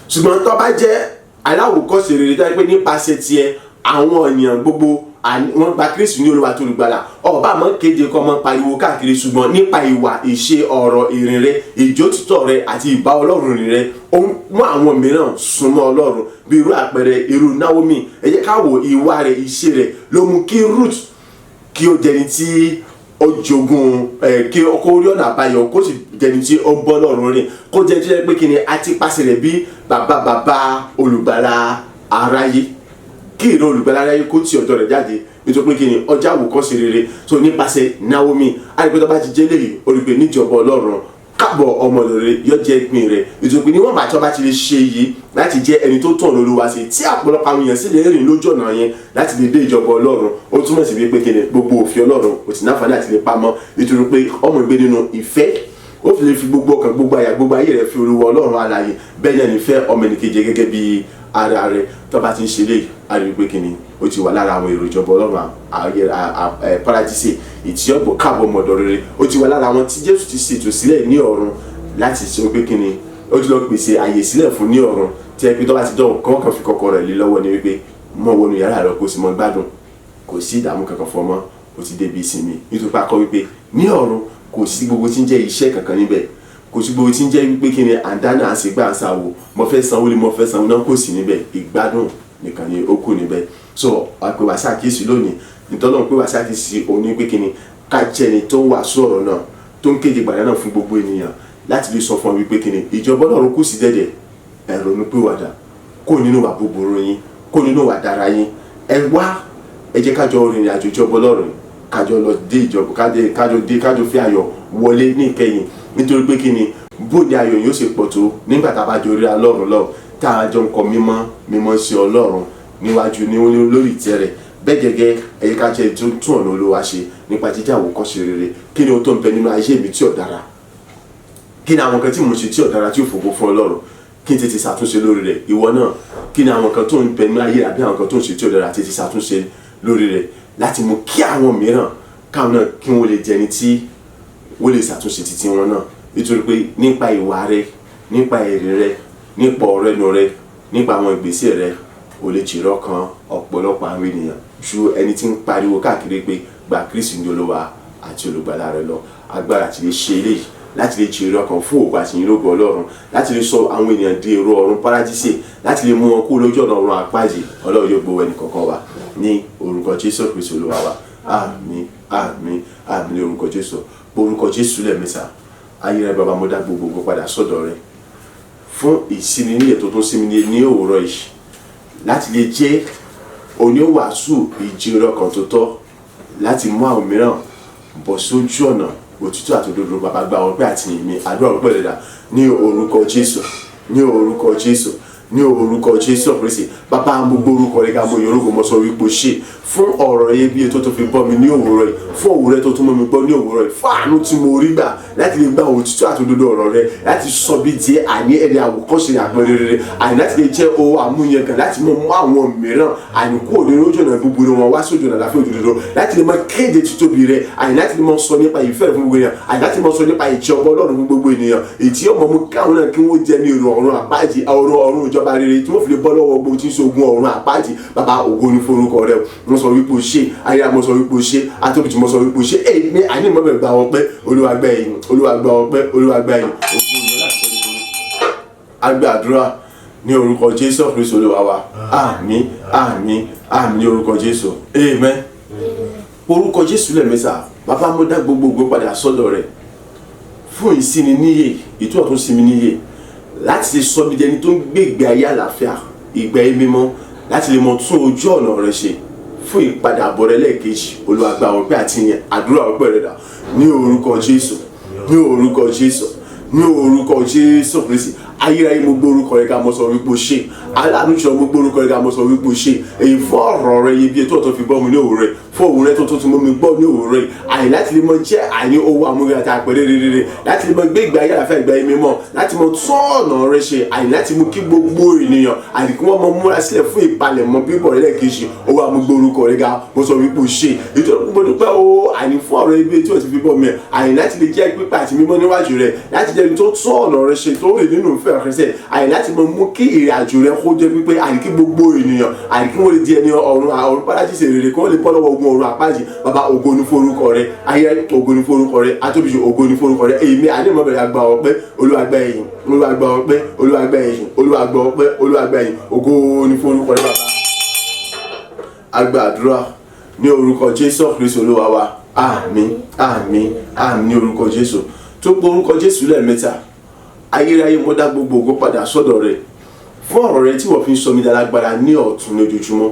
ṣùgbọ́n tó bá jẹ́ aláwòkọ́ṣe rere, tó yẹ pé nípasẹ̀ tiẹ̀ àwọn ènìyàn gbogbo wọ́n gba Kristi ní Olúwa tó olùgbàlà, ọba àmọ́ kéde kọ́ mọ́ pariwo káàkiri, ṣùgbọ́n nípa ìwà, ìṣe, ọ̀rọ̀, ìrìn rẹ, ìjótítọ́ rẹ àti ìbá Ọlọ́run rìn rẹ, ó mú àwọn mìíràn súnmọ́ Ọlọ́run. bí irú àpẹẹrẹ irú Naomi, ẹ jẹ́ ká wo ìwà rẹ̀, ìṣe rẹ̀ ló mú kí Ruth kí ó jẹni tí ó jogún kí ọkọ orí ọ̀nà àbáyọ, kó sì jẹni tí ó bọ́ lọ́rùn rìn, kó jẹ́ tí ó yẹ pé kí ni àti pàṣẹ rẹ̀ bí bàbá olùgbàlà aráyé, kí ìran olùgbàlà aráyé kó tí ọ̀dọ̀ rẹ̀ jáde, nítorí pé kí ni ọjà àwòkọ́ṣe rere. so nípasẹ̀ Naomi, àrípẹ́tọ́ bá ti jẹ́ léyìí, olùgbé níjọba Ọlọ́run, káàbọ̀ ọmọ rere yóò jẹ́ ìpín rẹ̀. nítorí pé níwọ̀n bàtọ́ bá ti lè ṣe yìí láti jẹ́ ẹni tó tọ̀ Olúwa ṣe, tí àpọ̀lọpọ̀ àwọn èèyàn sì lè rìn lójú ọ̀nà yẹn láti lè dé ìjọba Ọlọ́run, ó túmọ̀ sí pé kí ni gbogbo òfin Ọlọ́run kò sì náfààní àti lè pamọ́, nítorí pé ọmọ ìgbé nínú ìfẹ́, ó fi lè fi gbogbo ọkàn, gbogbo àyà, gbogbo ayé rẹ̀ fi Olúwa Ọlọ́run alààyè. bẹ́ẹ̀ náà nífẹ̀ẹ́ ọmọ ẹnìkejì gẹ́gẹ́ bí ara rẹ̀. tó bá ti ń ṣe léyìí, a rí pé kí ni ó ti wà lára àwọn èrò ìjọba Ọlọ́run paradíṣe, ìtìyọ́gbọ̀ káàbọ̀ ọmọdọ̀ rere, ó ti wà lára àwọn tí Jésù ti ṣètò sílẹ̀ ní ọ̀run láti sọ pé kí ni ó ti lọ pèsè àyè sílẹ̀ fún ní ọ̀run, tí ẹ pé tó bá ti dọ̀wọ́ kàn fi kọ́kọ́ rẹ̀ lé lọ́wọ́ ni wípé mọ̀ wọnú yàrá rẹ̀ kó sì mọ́ gbádùn, kò sí ìdààmú kankan fún ọmọ, ó ti débi ìsinmi. nítorí pé a kọ́ wípé ní ọ̀run kò sí gbogbo tí ń jẹ́ iṣẹ́ kankan níbẹ̀, kò sí gbogbo tí ń jẹ́ wípé kí ni àdáná àṣegbà àṣàwò, mo fẹ́ sanwó ni mo fẹ́ sanwó náà, kò sí níbẹ̀. ìgbádùn nìkan ni ó kù níbẹ̀. so àpè wá ṣàkíyèsí lónìí, nítorí pé wá ṣàkíyèsí òun ní pé kí ni ká jẹ́ ẹni tó ń wàásù ọ̀rọ̀ náà, tó ń kéde gbàdá náà fún gbogbo ènìyàn, láti lè sọ fún ọ wípé kí ni ìjọba Ọlọ́run kù sí dẹ̀dẹ̀. ẹ ronú pìwàdà, kó nínú wà búburú yín, kó nínú wà dára yín, ẹ wá, ẹ jẹ́ kájọ rìnrìn àjò ìjọba Ọlọ́run, kájọ lọ dé ìjọba, kájọ fi ayọ̀ wọlé ní ìkẹyìn. nítorí pé kí ni bó ni ayọ̀ yóò ṣe pọ̀ tó nígbà tá a bá jọ rí Ọlọ́run lọ, tá a jọ ń kọ mímọ́ sí Ọlọ́run níwájú lórí ìtẹ́ rẹ̀. bẹ́ẹ̀ gẹ́gẹ́ ẹ jẹ́ ká jẹ́ tó tún ọ̀nà Olúwa ṣe nípa jíjẹ́ àwòkọ́ṣe rere. kí ni ó tó ń bẹ nínú ayé mi tí ò dára? kí ni àwọn kan tí mo ṣe tí ò dára tí ò fògo fún Ọlọ́run? kí n tètè ṣàtúnṣe lórí rẹ̀. ìwọ náà, kí ni àwọn kan tó ń bẹ nínú ayé àbí àwọn kan tó ń ṣe tí ò dára, tètè ṣàtúnṣe lórí rẹ̀, láti mú kí àwọn mìíràn káwọn náà kí wọ́n lè jẹ́ ẹni tí wọ́n lè ṣàtúnṣe títí wọn náà. nítorí pé nípa ìwà rẹ, nípa èrè rẹ, nípa ọ̀rọ̀ ẹnu rẹ, nípa àwọn ìgbésẹ̀ rẹ, o lè jìrọ̀ kan ọ̀pọ̀lọpọ̀ àwọn ènìyàn ju ẹni tí ń pariwo káàkiri pé gba Kristi ní Olúwa àti olùgbàlà rẹ lọ. agbára ti lè ṣe eléyìí, láti lè jìrọ̀ kan fún ògo àti ìyìn lógo Ọlọ́run, láti lè sọ àwọn ènìyàn di èrò ọ̀run paradíṣe, láti lè mú wọn kú lójú ọ̀nà ọ̀run àpáàdì. Ọlọ́run yóò gbowó ẹnì kọ̀ọ̀kan wa ní orúkọ Jésù Kristi Olúwa wa. àmín àmín àmín ní orúkọ Jésù. orúkọ Jésù lẹ́ẹ̀mẹ́ta. ayé rẹ bàbá, mo dá gbogbo padà sọ́dọ̀ rẹ fún ìsinmi ní ètò tó sinmi ní òwúrọ̀ yìí, láti lè jẹ́ oníwàásù ìjírọ̀ kan tó tọ́, láti mú àwọn mìíràn bọ̀ sójú ọ̀nà òtítọ́ àti òdodo. bàbá gba ọpẹ́ àti ìyìn mi, àdúrà ọpẹ́ rẹ̀ dà ní orúkọ Jésù, ní orúkọ Jésù, ní orúkọ Jésù Kristi. Bàbá gbogbo orúkọ rẹ̀ ga mo yìn ológo mo sọ wípé ṣe fún ọ̀rọ̀ iyebíye tó fi bọ́ mi ní òwúrọ̀ yìí, fún òwúrọ̀ tó tún mọ́ mi gbọ́ ní òwúrọ̀ yìí, fún àánú tí mo rí gbà láti lè gba òtítọ́ àti òdodo ọ̀rọ̀ rẹ̀, láti sọ bí ti àní ẹni àwòkọ́ṣe àpẹẹrẹ rere, àní láti lè jẹ́ ohun àmúyangàn láti mọ àwọn mìíràn àní kúrò nínú ojú ọ̀nà búburú wọn wá sí ojú ọ̀nà àlàáfíà òdodo, láti lè mọ kéde títóbi rẹ̀, àní láti lè mọ sọ nípa ìfẹ́ fún gbogbo ènìyàn, àní láti mọ sọ nípa ìjọba Ọlọ́run fún gbogbo ènìyàn, èyí tí ọmọ mú káwọn náà kí wọ́n jẹ́ ní ọ̀run àpáàdì ọ̀run ìjọba rere tí wọ́n fi lè bọ́ lọ́wọ́ gbogbo tí ń ṣogun ọ̀run àpáàdì. Bàbá ògo ni forúkọ rẹ̀, mo sọ wípé o ṣe ayé mo sọ wípé o ṣe atóbitì mo sọ wípé o ṣe èmi àní mo bẹ̀rẹ̀ gba ọpẹ́ Olúwa gba ẹ̀yìn Olúwa gba ọpẹ́ Olúwa gba ẹ̀yìn. Àgbà àdúrà ní orúkọ Jésù Kristi Olúwa wa. Àmín àmín àmín ní orúkọ Jésù. Amen. Orúkọ Jésù lẹ́ẹ̀mẹ́ta. Bàbá mo dá gbogbogbò padà sọ́dọ̀ rẹ̀ fún ìsinmi níyè ètò ọ̀tún sinmi níyè láti lè sọ mi di ẹni tó ń gbé ìgbé ayé àlàáfíà ìgbé ayé mímọ́, láti lè mọ tún ojú ọ̀nà rẹ̀ ṣe fún ìpadàbọ̀ rẹ̀ lẹ́ẹ̀kejì. Olúwa gba ọpẹ́ àti ìyìn àdúrà ọpẹ́ rẹ̀ dà ní orúkọ Jésù ní orúkọ Jésù ní orúkọ Jésù Kristi. Ayérayé mo gbórúkọ rẹ̀ ká mo sọ wípé o ṣe, aláàánú jùlọ mo gbórúkọ rẹ̀ ká mo sọ wípé o ṣe, èyí fún ọ̀rọ̀ rẹ̀ iyebíye tó fi bọ́ mi ní òwúrọ̀ rẹ̀, fún òun rẹ̀ tó tún mú mi gbọ́ ní òwúrọ̀ rẹ̀, àyè láti lè mọ jẹ́ àyè owó amúgbé àti àpẹẹrẹ rere, láti lè mọ gbé ìgbé ayé àlàáfíà ìgbé ayé mímọ́, láti mọ tún ọ̀nà rẹ̀ ṣe, àyè láti mú kí gbogbo ènìyàn àyè kí wọ́n mọ múra sílẹ̀ fún ìpalẹ̀mọ́ bíbọ̀ rẹ̀ lẹ́ẹ̀kejì. Owó amúgbé orúkọ rẹ̀ ga mo sọ wípé o ṣe, nítorí mo dúpẹ́ o àyè fún ọ̀rọ̀ ibi tí o ti fi bọ́ mi, àyè láti lè jẹ́ pípa àti mímọ́ níwájú rẹ̀, láti jẹ́ ẹni tó tún ọ̀nà rẹ̀ ṣe tó rè nínú ìfẹ́ rẹ̀ sẹ́, àyè láti mú kí ìrìn àjò rẹ̀ kó jẹ́ pípé, àyè kí gbogbo ènìyàn àyè kí wọ́n lè di ẹni ọ̀run paradíṣe rere, kí wọ́n lè bọ́ lọ́wọ́ ogun ọ̀run àpáàdì. Bàbá ògo ni forúkọ rẹ̀, ayé ògo ni forúkọ rẹ̀, atóbijù ògo ni forúkọ rẹ̀. Èmi àdéhùn bẹ̀rẹ̀ àgbà ọpẹ́ Olúwa gba ẹ̀yìn Olúwa gba ọpẹ́ Olúwa gba ẹ̀yìn Olúwa gba ọpẹ́ Olúwa gba ẹ̀yìn ògo ni forúkọ rẹ̀. Bàbá àgbà àdúrà ní orúkọ Jésù Kristi Olúwa wa. Àmín àmín àmín ní orúkọ Jésù. Tó pé orúkọ Jésù lẹ́ẹ̀mẹ́ta. Ayérayé mo dá gbogbo ògo padà sọ́dọ̀ rẹ̀ fún ọ̀rọ̀ rẹ̀ tí wọ́n fi ń sọ mí dálágbára ní ọ̀tún lójoojúmọ́,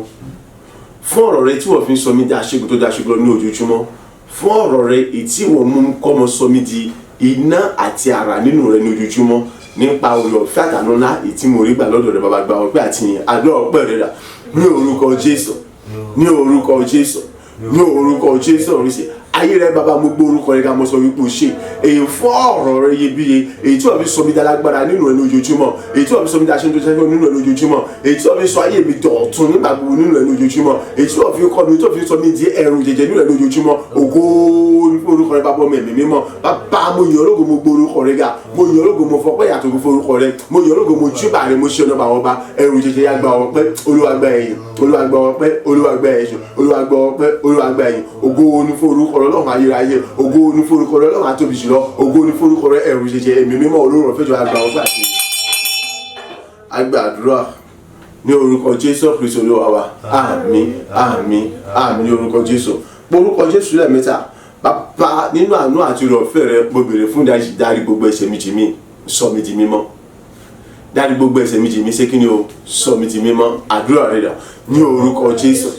fún ọ̀rọ̀ rẹ̀ tí wọ́n fi ń sọ mí dá aṣẹ́gun tó dá aṣẹ́gun ní ojoojúmọ́, fún ọ̀rọ̀ rẹ̀ èyí tí wọ́n mú kọ́mọ sọ mí di iná àti àrà nínú rẹ̀ ní ojoojúmọ́ nípa oore ọ̀fẹ́ àtàánú ńlá èyí tí mo rí gbà lọ́dọ̀ rẹ̀. Bàbá gba ọpẹ́ àti ìyìn àdúrà ọpẹ́ rẹ̀ dà ní orúkọ Jésù ní orúkọ Jésù ní orúkọ Jésù Kristi. Ayé rẹ̀ bàbá mo gbé orúkọ rẹ̀ ká mo sọ wípé o ṣe, èyí fún ọ̀rọ̀ rẹ̀ iyebíye èyí tí wọ́n fi sọ mí dálágbára nínú ẹ̀ lójoojúmọ́, èyí tí wọ́n fi sọ mí dáṣẹ́ tó ṣẹ́gun nínú ẹ̀ lójoojúmọ́, èyí tí wọ́n fi sọ ayé mi dọ̀tun nígbà gbogbo nínú ẹ̀ lójoojúmọ́, èyí tí wọ́n fi kọ́ mi tó fi sọ mí di ẹ̀rù jẹjẹ nínú ẹ̀ lójoojúmọ́. Ògo ní fún orúkọ rẹ̀ bàbá ọmọ ẹ̀mí mímọ́. Bàbá mo yìn ológo mo gbé orúkọ rẹ̀ ga, mo yìn ológo mo fọpẹ́ yàtọ̀ fún orúkọ rẹ̀, mo yìn ológo mo júbà rẹ̀ mo ṣe ọ̀nà bàwọn ọba ẹ̀rù jẹjẹ yá gba ọpẹ́ Olúwa gba ẹ̀yìn Olúwa gba ọpẹ́ Olúwa gba ẹ̀yìn Olúwa gba ọpẹ́ Olúwa gba ẹ̀yìn. Ògo ní fún orúkọ Ọlọ́run ayérayé, ògo ní forúkọ rẹ̀ Ọlọ́run àtóbi jùlọ, ògo ní forúkọ rẹ̀ ẹ̀rù jẹjẹ ẹ̀mí mímọ́ Olórun ọ̀fẹ́ jọ àgbà ọgbà àti àgbà àdúrà ní orúkọ Jésù Kristi Olúwa wa. Àmín àmín àmín ní orúkọ Jésù. Orúkọ Jésù lẹ́ẹ̀mẹ́ta. Bàbá nínú àánú àti ọ̀fẹ́ rẹ̀ mo béèrè fún dárí gbogbo ẹ̀ṣẹ̀ mi jì mí, sọ mi di mímọ́. Dárí gbogbo ẹ̀ṣẹ̀ mi jì mí, ṣé kí ni o, sọ mi di mímọ́. Àdúrà rẹ̀ dà ní orúkọ Jésù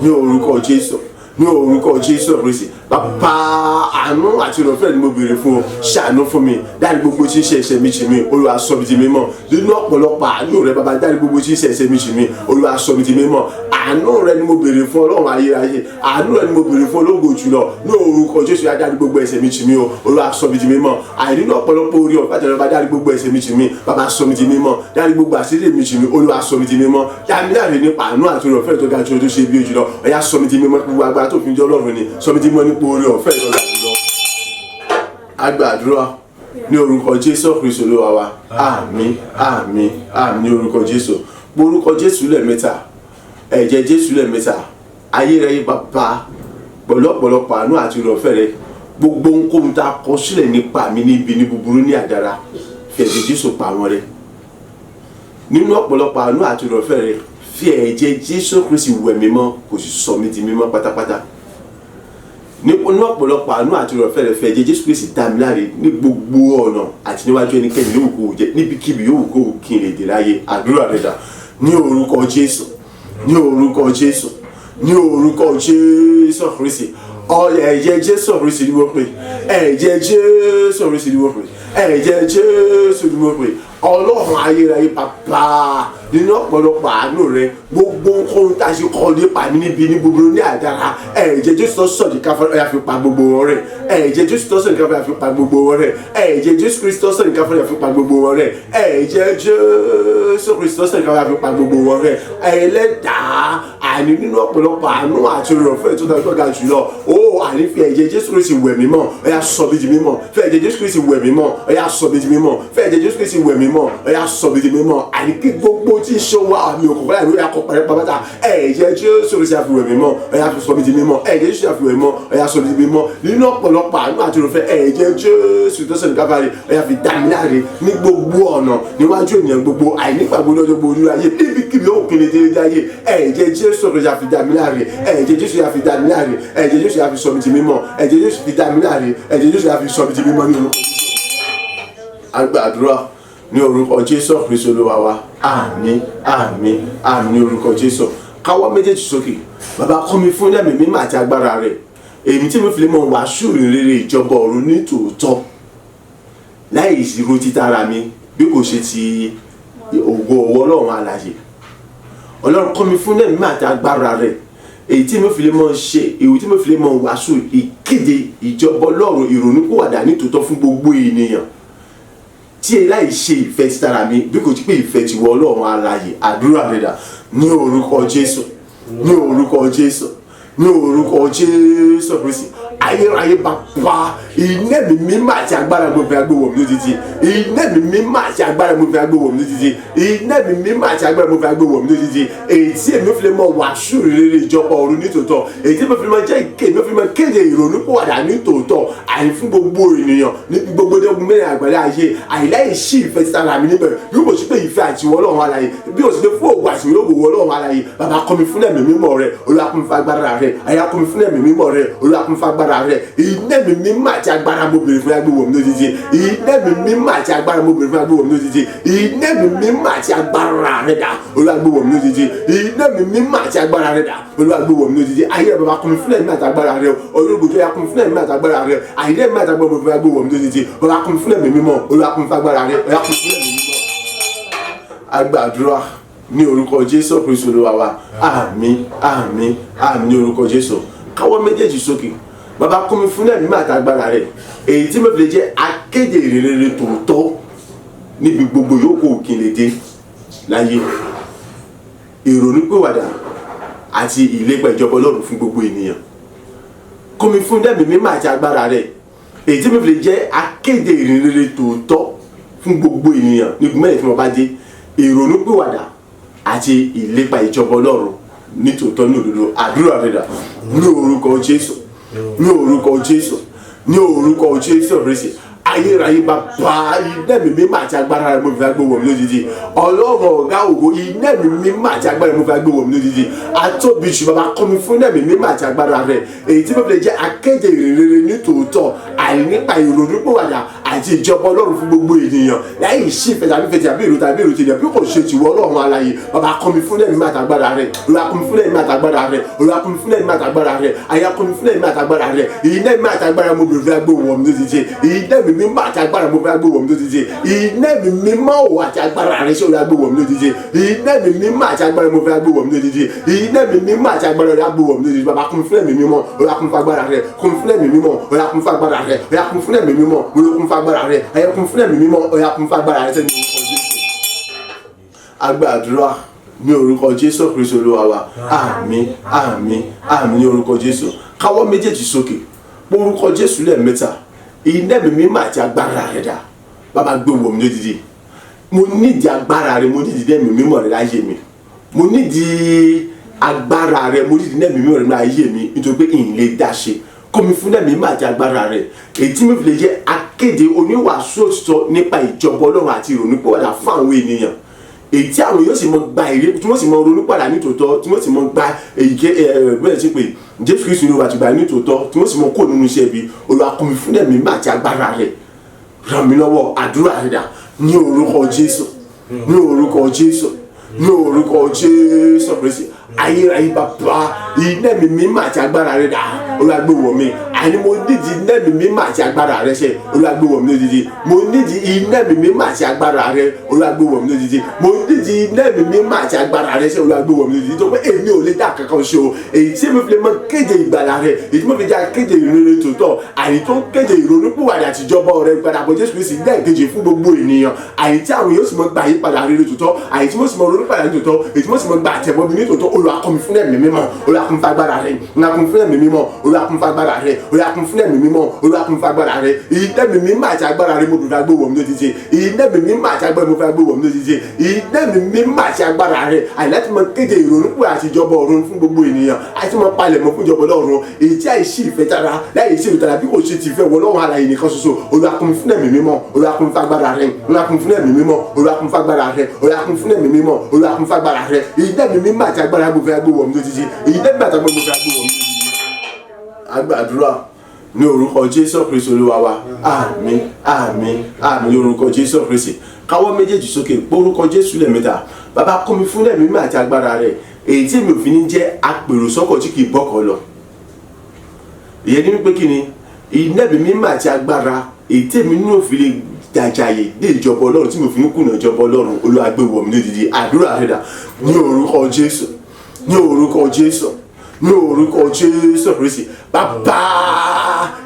ní orúkọ Jésù ní orúkọ Jésù Kristi. Bàbá àánú àti ìrọ̀fẹ́ ni mo béèrè fún ọ, ṣàánú fún mi, dárí gbogbo tí ń ṣe ẹ̀ṣẹ̀ mi jì mí, Olúwa sọ mi di mímọ́. Nínú ọ̀pọ̀lọpọ̀ àánú rẹ bàbá, dárí gbogbo tí ń ṣe ẹ̀ṣẹ̀ mi jì mí, Olúwa sọ mi di mímọ́. Àánú rẹ ni mo béèrè fún Ọlọ́run ayérayé, àánú rẹ ni mo béèrè fún ológo jùlọ ní orúkọ Jésù. Dárí gbogbo ẹ̀ṣẹ̀ mi jì mí o, Olúwa sọ mi di mímọ́. Àìnínú ọ̀pọ̀lọpọ̀ orí ọ̀pá tẹ̀lé bàbá, dárí gbogbo ẹ̀ṣẹ̀ mi jì mí, bàbá sọ mi di mímọ́. Dárí gbogbo àṣírí mi jì mí, Olúwa sọ mi di mímọ́. Dárí láre nípa àánú àti ìrọ̀fẹ́ tó ga jù tó ṣe bí ojúlọ, ọ̀yá sọ mi di mímọ́. Gbogbo agbára tó fi jẹ́ Ọlọ́run ni sọ mi di mímọ́ nípa orí ọ̀fẹ́ tó ga jùlọ. Àgbà àdúrà ní orúkọ Jésù Kristi Olúwa wa. Àmín àmín àmín ní orúkọ Jésù. Orúkọ Jésù lẹ́ẹ̀mẹ́ta, ẹ̀jẹ̀ Jésù lẹ́ẹ̀mẹ́ta. Ayérayé bàbá pẹ̀lú ọ̀pọ̀lọpọ̀ àánú àti ìrọ̀fẹ́ rẹ, gbogbo ohunkóhun tá a kọ sílẹ̀ nípa mi níbi ní búburú ní àdára, fi ẹ̀jẹ̀ Jésù pa wọ́n rẹ́. Nínú ọ̀pọ̀lọpọ̀ àánú àti ìrọ̀fẹ́ rẹ, fi ẹ̀jẹ̀ Jésù Kristi wẹ̀ mí mọ́, kò sì sọ mí di mímọ́ pátápátá. Nínú ọ̀pọ̀lọpọ̀ àánú àti ìrọ̀fẹ́ rẹ, fi ẹ̀jẹ̀ Jésù Kristi dá mi láre ní gbogbo ọ̀nà àti níwájú ẹnikẹ́ni yóò kó jẹ níbikíbi yóò kó kí n lè dé láyé. Àdúrà rẹ dà ní orúkọ Jésù ní orúkọ Jésù ní orúkọ Jésù Kristi. Ẹ̀jẹ̀ Jésù Kristi ni mo pè, ẹ̀jẹ̀ Jésù Kristi ni mo pè, ẹ̀jẹ̀ Jésù ni mo pè. ọlọ́run ayérayé bàbá nínú ọ̀pọ̀lọpọ̀ àánú rẹ gbogbo ohun tá a ṣe kọ́ nípa mi níbi ní gbogbo ní àdára ẹ̀jẹ̀ Jésù tó sọ̀dí káfọ́ ọ̀yà fi pa gbogbo wọn rẹ̀ ẹ̀jẹ̀ Jésù tó sọ̀dí káfọ́ ọ̀yà fi pa gbogbo wọn rẹ̀ ẹ̀jẹ̀ Jésù Kristi tó sọ̀dí káfọ́ ọ̀yà fi pa gbogbo wọn rẹ̀ ẹ̀jẹ̀ Jésù Kristi tó sọ̀dí káfọ́ ọ̀yà fi pa gbogbo wọn rẹ̀ ẹlẹ́dàá àní nínú ọ̀pọ̀lọpọ̀ àánú àti oore ọ̀fẹ́ tó dájú ọ̀gá jùlọ ó àní fi ẹ̀jẹ̀ Jésù Kristi wẹ̀ mí mọ́ ọ̀yà sọ mi di mímọ́ fi ẹ̀jẹ̀ Jésù Kristi wẹ̀ mí mọ́ ọ̀yà sọ mi di mímọ́ fi ẹ̀jẹ̀ Jésù Kristi wẹ̀ mí mọ́ ọ̀yà sọ mi di mímọ́ àní kí gbogbo tí ń ṣe wá àmì òkùnkùn láì lórí akọ pẹrẹ pàpàtà ẹ̀jẹ̀ Jésù Kristi àfi wẹ̀ mí mọ́ ọ̀yà sọ mi di mímọ́ ẹ̀jẹ̀ Jésù àfi wẹ̀ mí mọ́ ọ̀yà sọ mi di mímọ́ nínú ọ̀pọ̀lọpọ̀ àánú àti oore ọ̀fẹ́ ẹ̀jẹ̀ Jésù tó sọ̀rọ̀ káfárí ọ̀yà fi dá mi láre ní gbogbo ọ̀nà níwájú ènìyàn gbogbo àìnígbàgbọ́ lọ́jọ́ gbogbo olú ayé níbikíbi ó kéde délé dáyé ẹ̀jẹ̀ Jésù Kristi àfi dá mi láre ẹ̀jẹ̀ Jésù àfi dá mi láre ẹ̀jẹ̀ Jésù àfi sọ mi di mímọ́ ẹ̀jẹ̀ Jésù fi dá mi láre ẹ̀jẹ̀ Jésù àfi sọ mi di mímọ́ ní orúkọ àgbàdúrà ní orúkọ Jésù Kristi Olúwa wa àmín àmín àmín ní orúkọ Jésù káwọ́ méjèèjì sókè bàbá kọ́ mi fún ẹ̀mí mímọ́ àti agbára rẹ̀ èmi tí mo fi lè mọ wàásù rere ìjọba ọ̀run ní tòótọ́ láì ìṣirò títara mi bí kò ṣe ti ògo ọwọ́ Ọlọ́run alààyè Ọlọ́run kọ́ mi fún ẹ̀mí mímọ́ àti agbára rẹ̀ èyí tí mo fi lè mọ ṣe èyí tí mo fi lè mọ wàásù ìkéde ìjọba Ọlọ́run ìrònúpìwàdà ní tòótọ́ fún gbogbo ènìyàn tí ẹ láì ṣe ìfẹ́ títara mi bí kò tí pé ìfẹ́ ti wọ Ọlọ́run alààyè àdúrà rẹ̀ dà ní orúkọ Jésù ní orúkọ Jésù ní orúkọ Jésù Kristi ayérayé bàbá iná mi mímọ́ àti agbára mo fi agbówó mi lójijì iná mi mímọ́ àti agbára mo fi agbówó mi lójijì iná mi mímọ́ àti agbára mo fi agbówó mi lójijì èyí tí èmi fi lè mọ wàásù rere ìjọba ọ̀run ní tòótọ́ èyí tí èmi fi lè mọ jẹ́ ìké èmi fi lè mọ kéde ìrònúpìwàdà ní tòótọ́ àyè fún gbogbo ènìyàn níbi gbogbo dẹ́gun mẹ́rin àgbàlá ayé àìláì sí ìfẹ́ títara mi níbẹ̀ bí mo sì pé ìfẹ́ àti ìwọ Ọlọ́run alààyè bí o sì pé fún ògùn àti ìwọ Ọlọ́run alààyè bàbá kọ́ mi fún ẹ̀mí mímọ́ rẹ Olúwa kún mi fún agbára rẹ àyà kún mi fún ẹ̀mí mímọ́ rẹ Olúwa kún mi fún agbára rẹ iná mi mímọ́ àti agbára mo bèrè fún agbówó mi lójijì iná mi mímọ́ àti agbára mo bèrè fún agbówó mi lójijì iná mi mímọ́ àti agbára rẹ dà Olúwa gbówó mi lójijì iná mi mímọ́ àti agbára rẹ dà Olúwa gbówó mi lójijì ayé bàbá kún mi fún ẹ̀mí àti agbára rẹ olóògùn tó yà kún mi fún ẹ̀mí àti agbára rẹ àyè ẹ̀mí àti agbára mo fún agbówó mi lójijì bàbá kún mi fún ẹ̀mí mímọ́ Olúwa kún mi fún agbára rẹ Olúwa kún mi fún ẹ̀mí mímọ́ agbàdúrà ní orúkọ Jésù Kristi Olúwa wa àmín àmín àmín ní orúkọ Jésù káwọ́ méjèèjì sókè bàbá kún mi fún ẹ̀mí mímọ́ àti agbára rẹ̀ èyí tí mo fi lè jẹ́ akéde ìrere tòótọ́ níbi gbogbo yòókù òkìlèdè láyé ìrònúpìwàdà àti ìlépa ìjọba Ọlọ́run fún gbogbo ènìyàn kún mi fún ẹ̀mí mímọ́ àti agbára rẹ̀ èyí tí mo fi lè jẹ́ akéde ìrere tòótọ́ fún gbogbo ènìyàn níbi mẹ́rin tí mo bá dé ìrònúpìwàdà àti ìlépa ìjọba Ọlọ́run ní tòótọ́ ní òdodo àdúrà rẹ̀ dà ní orúkọ Jésù ní orúkọ Jésù ní orúkọ Jésù Kristi ayérayé bàbá iná mi mímọ́ àti agbára rẹ mo fi agbówó mi lójijì Ọlọ́run ọ̀gá ògo iná mi mímọ́ àti agbára rẹ mo fi agbówó mi lójijì atóbi jù bàbá kọ́ mi fún iná mi mímọ́ àti agbára rẹ èyí tí mo fi lè jẹ́ akéde ìrere ní tòótọ́ àìnípa ìrònúpìwàdà àti ìjọba Ọlọ́run fún gbogbo ènìyàn láì sí ìfẹ́ tàbí ìfẹ́ tàbí èrò tèèyàn bí kò ṣe tìwọ́ Ọlọ́run alààyè bàbá kọ́ mi fún iná mi mímọ́ àti agbára rẹ Olúwa kọ́ mi fún iná mi mímọ́ àti agbára rẹ Olúwa kọ́ mi fún iná mi mímọ́ àti agbára rẹ àyà kọ́ mi fún iná mi mímọ́ àti agbára rẹ iná mi mímọ́ àti agbára mo bèrè fún agbówó mi lójijì iná mi mímọ́ àti agbára mo fẹ́ agbówó mi lójijì iná mi mímọ́ ò àti agbára rẹ ṣé o lè agbówó mi lójijì iná mi mímọ́ àti agbára mo fẹ́ agbówó mi lójijì iná mi mímọ́ àti agbára rẹ agbówó mi lójijì bàbá kún fún ẹ̀mí mímọ́ Olúwa kún fún agbára rẹ kún fún ẹ̀mí mímọ́ Olúwa kún fún agbára rẹ Olúwa kún fún ẹ̀mí mímọ́ Olúwa kún fún agbára rẹ Olúwa kún fún ẹ̀mí mímọ́ Olúwa kún fún agbára rẹ sẹ́ni agbàdúrà ní orúkọ Jésù Kristi Olúwa wa àmín àmín àmín ní orúkọ Jésù káwọ́ méjèèjì sókè orúkọ Jésù lẹ́ẹ̀mẹ́ta iná mi mímọ́ àti agbára rẹ dà bàbá gbé wọ̀ mí lódìdí mo nídìí agbára rẹ mo nídìí ẹ̀mí mímọ́ rẹ láyé mi mo nídìí agbára rẹ mo nídìí ẹ̀mí mímọ́ rẹ láyé mi nítorí pé ìyìn lè dá ṣe kọ́ mi fún ẹ̀mí mímọ́ àti agbára rẹ èyí tí mo fi lè jẹ́ akéde oníwàásù òtítọ́ nípa ìjọba Ọlọ́run àti ìrònúpìwàdà fún àwọn ènìyàn èyí tí àwọn yóò sì mọ gba èrè tí wọ́n sì mọ ronúpìwàdà ní tòótọ́ tí wọ́n sì mọ gba bẹ́ẹ̀ sí pé Jésù Kristi ni wà ti gbà ní tòótọ́ tí wọ́n sì mọ kó nínú iṣẹ́ ibi Olúwa kọ́ mi fún ẹ̀mí mímọ́ àti agbára rẹ ràn mí lọ́wọ́ àdúrà rẹ dà ní orúkọ Jésù ní orúkọ Jésù ní orúkọ Jésù Kristi ayérayé bàbá iná mi mímọ́ àti agbára rẹ dà Olúwa gbé wọ̀ mí àní mo nídìí iná ẹ̀mí mímọ́ àti agbára rẹ ṣe Olúwa gbé wọ̀ mí lójijì mo nídìí iná ẹ̀mí mímọ́ àti agbára rẹ Olúwa gbé wọ̀ mí lójijì mo nídìí iná ẹ̀mí mímọ́ àti agbára rẹ ṣe Olúwa gbé wọ̀ mí lójijì tó pé èmi ò lè dá kankan ṣe o èyí tí mo fi lè mọ kéde ìgbàlà rẹ èyí tí mo fi já kéde ìrere tòótọ́ àyè tó ń kéde ìrònúpìwàdà àtijọba rẹ ìpadàbọ̀ Jésù Kristi lẹ́ẹ̀kejì fún gbogbo ènìyàn àyè tí àwọn yóò sì mọ gba àyípadà rere tòótọ́ àyè tí mo sì mọ ronúpìwàdà ní tòótọ́ èyí tí mo sì mọ gba àtẹ̀bọmi ní tòótọ́ Olúwa kọ́ mi fún ẹ̀mí mímọ́ Olúwa kún fún agbára rẹ Olúwa kún fún ẹ̀mí mímọ́ Olúwa kún fún agbára rẹ Olúwa kún fún ẹ̀mí mímọ́ Olúwa kún fún agbára rẹ ìdẹ́mi mímọ́ àti agbára rẹ mo bùrù agbó wọ̀ mí lójijì ìdẹ́mi mímọ́ àti agbára mo fẹ́ agbó wọ̀ mí lójijì ìdẹ́mi mímọ́ àti agbára rẹ àyè láti mọ kéde ìrònúpìwàdà àtijọba ọ̀run fún gbogbo ènìyàn àti mọ palẹ̀ mọ́ fún ìjọba ọlọ́run èyí tí àìsí ìfẹ́ tara láì sí ìrètí tàbí kò ṣe ti fẹ́ wọ lọ́wọ́ àlàyé nìkan ṣoṣo Olúwa kún fún ẹ̀mí mímọ́ Olúwa kún fún agbára rẹ Olúwa kún fún ẹ̀mí mímọ́ Olúwa kún fún agbára rẹ Olúwa kún fún ẹ̀mí mímọ́ Olúwa kún fún agbára rẹ ìdẹ́mi mímọ́ àti agbára mo fẹ́ agbó wọ̀ mí lójijì ìdẹ́mi àti agbára mo fẹ́ agbó wọ̀ mí lójijì. Àgbàdúrà ní orúkọ Jésù Kristi Olúwa wa àmín àmín àmín ní orúkọ Jésù Kristi káwọ́ méjèèjì sókè orúkọ Jésù lẹ́ẹ̀mẹ́ta bàbá kún mi fún ẹ̀mí mímọ́ àti agbára rẹ èyí tí èmi ò fi ní jẹ́ apèrò sọ́kọ̀ tí kì í bọ́kọ̀ lọ ìyẹn ní wípé kí ni iná ẹ̀mí mímọ́ àti agbára èyí tí èmi ní òfin lè jàjàyè dé ìjọba Ọlọ́run tí mo fi ní kùnà ìjọba Ọlọ́run Olúwa gbé wọ̀ mí lójijì àdúrà rẹ dà ní orúkọ Jésù ní orúkọ Jésù ní orúkọ Jésù Kristi bàbá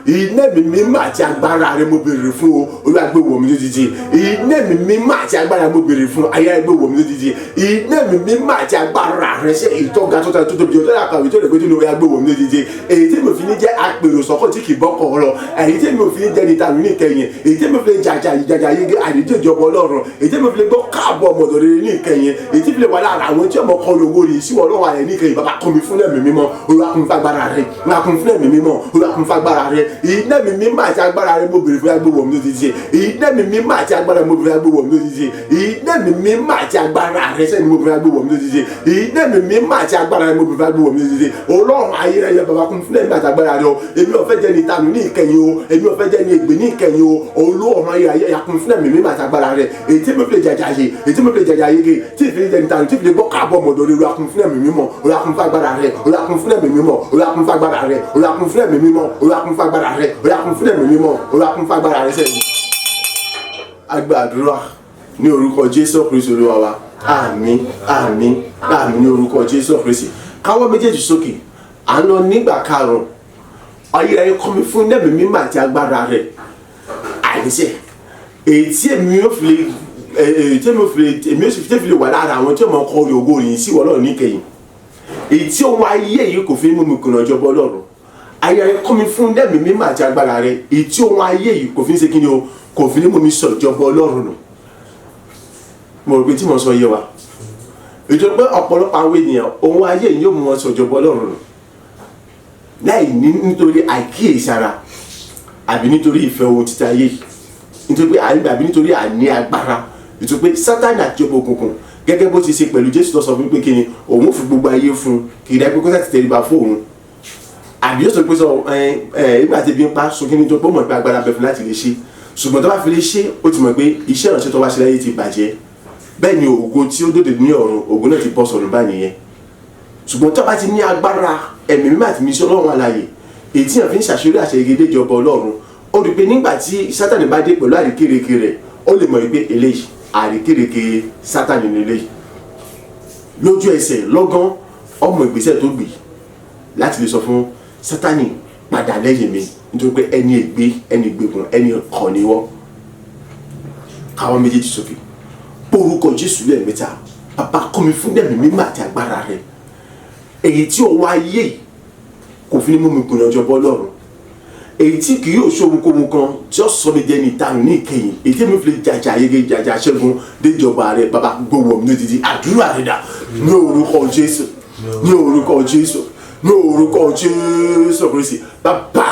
iná ẹ̀mí mímọ́ àti agbára rẹ mo béèrè fún o Olúwa gbé wọ̀ mí lójijì iná ẹ̀mí mímọ́ àti agbára mo béèrè fún ayé gbé wọ̀ mí lójijì iná ẹ̀mí mímọ́ àti agbára rẹ ṣe ìtọ́ga tó ta tó tóbi ọjọ́ àkàwé tó lè gbé tó lè gbé wọ̀ mí lójijì èyí tí mo fi ní jẹ́ apèrò sọ́kọ̀ tí kì í bọ́kọ̀ lọ èyí tí mo fi ní jẹ́ níta ní ìkẹyìn èyí tí mo fi lè jàjà yege àdíjẹ́ ìjọba Ọlọ́run èyí tí mo fi lè gbọ́ káàbọ̀ ọmọdé rere ní ìkẹyìn èyí tí fi lè wà lára àwọn tí ọmọ kan lówó rí sí Ọlọ́run àyẹ̀ ní ìkẹyìn bàbá kún mi fún ẹ̀mí mímọ́ Olúwa kún fún agbára rẹ Olúwa kún fún ẹ̀mí mímọ́ Olúwa kún fún agbára rẹ iná ẹ̀mí mímọ́ àti agbára rẹ mo béèrè fún agbó wọ̀ mí lójijì iná ẹ̀mí mímọ́ àti agbára mo béèrè fún agbó wọ̀ mí lójijì iná ẹ̀mí mímọ́ àti agbára rẹ sẹ́ni mo béèrè fún agbó wọ̀ mí lójijì iná ẹ̀mí mímọ́ àti agbára rẹ mo béèrè fún agbó wọ̀ mí lójijì Ọlọ́run ayérayé bàbá kún fún ẹ̀mí àti agbára rẹ o èmi ò fẹ́ jẹ́ ní ìtanù ní ìkẹyìn o èmi ò fẹ́ jẹ́ ní ègbè ní ìkẹyìn o Ọlọ́run ayérayé ya kún fún ẹ̀mí mímọ́ àti agbára rẹ èyí tí mo fi lè jàjàyè èyí tí mo fi lè jàjàyè ge tí ìfẹ́ jẹ́ ní ìtanù tí ìfẹ́ lè gbọ́ káàbọ̀ ọmọdé rẹ Olúwa kún fún ẹ̀mí mímọ́ Olúwa kún fún agbára rẹ Olúwa kún fún ẹ̀mí mímọ́ Olúwa kún fún agbára rẹ Olúwa kún fún ẹ̀mí mímọ́ Olúwa kún fún agbára rẹ Olúwa kún fún ẹ̀mí mímọ́ Olúwa kún fún agbára rẹ sẹ́yìn. Àgbàdúrà ní orúkọ Jésù Kristi Olúwa wa àmín àmín àmín ní orúkọ Jésù Kristi káwọ́ méjèèjì sókè à ń lọ nígbà karùn-ún ayérayé kọ́ mi fún ẹ̀mí mímọ́ àti agbára rẹ àìníṣe èyí tí èmi yóò fi lè wà lára àwọn tí ọmọ kọ ògo yìí sí Ọlọ́run níkẹyìn èyí tí ohun ayé yìí kò fi mú mi kùnà ìjọba Ọlọ́run ayérayé kọ́ mi fún ẹ̀mí mímọ́ àti agbára rẹ èyí tí ohun ayé yìí kò fi ń ṣe kí ni o kò fi ní mú mi sọ ìjọba Ọlọ́run nù mo rò pé tí mo sọ yé wa ìjọba pé ọ̀pọ̀lọpọ̀ àwọn ènìyàn ohun ayé yìí yóò mú wọn sọ ìjọba Ọlọ́run nù láì ní nítorí àìkíyèsára àbí nítorí ìfẹ́ ohun títa ayé nítorí pé àbí nítorí àní agbára nítorí pé Sátánì àti ọmọ òkùnkùn gẹ́gẹ́ bó ti ṣe pẹ̀lú Jésù tó sọ fún pé kí ni òun fi gbogbo ayé fún kì í dá pé kó sàti tẹríba fún òun àbí yóò sọ pé sọ ìgbà tí bí ń pa sókè ní tó pé ó mọ̀ pé agbára bẹ fún láti lè ṣe ṣùgbọ́n tó bá fi lè ṣe ó ti mọ̀ pé iṣẹ́ ìránṣẹ́ tó wá ṣe láyé ti bàjẹ́ bẹ́ẹ̀ ni ògo tí ó dòde ní ọ̀run ògo náà ti bọ́ sọ̀rọ̀ báyìí yẹn ṣùgbọ́n tó bá ti ní agbára ẹ̀mí mímọ́ àti mísí Ọlọ́run alààyè èyí tí yàn fi ń ṣàṣírí àṣeyegedé ìjọba Ọlọ́run ó rí pé nígbà tí Sátánì bá dé pẹ̀lú àríkèrèkè rẹ̀ ó lè mọ̀ pé eléyìí àríkèrèkè Sátánì nílé lójú ẹsẹ̀ lọ́gán ọmọ ìgbésẹ̀ tó gbé láti lè sọ fún Sátánì padà lẹ́yìn mi nítorí pé ẹni ègbé ẹni ìgbèkùn ẹni ọkọ̀ ni wọ́n káwọn méjèèjì sókè orúkọ Jésù lẹ́ẹ̀mẹ́ta bàbá kọ́ mi fún ẹ̀mí mímọ́ àti agbára rẹ̀ èyí tí òun ayé kò fi ní mú mi kùnà ìjọba Ọlọ́run èyí tí kì yóò ṣe ohunkóhun kan tí ó sọ mi dẹni ìtàn ní ìkẹyìn èyí tí mi fi lè jàjà yege jàjà ṣẹ́gun déjọba rẹ̀ bàbá gbowó mi lódìdí àdúrà rẹ̀ dà ní orúkọ Jésù ní orúkọ Jésù ní orúkọ Jésù Kristi bàbá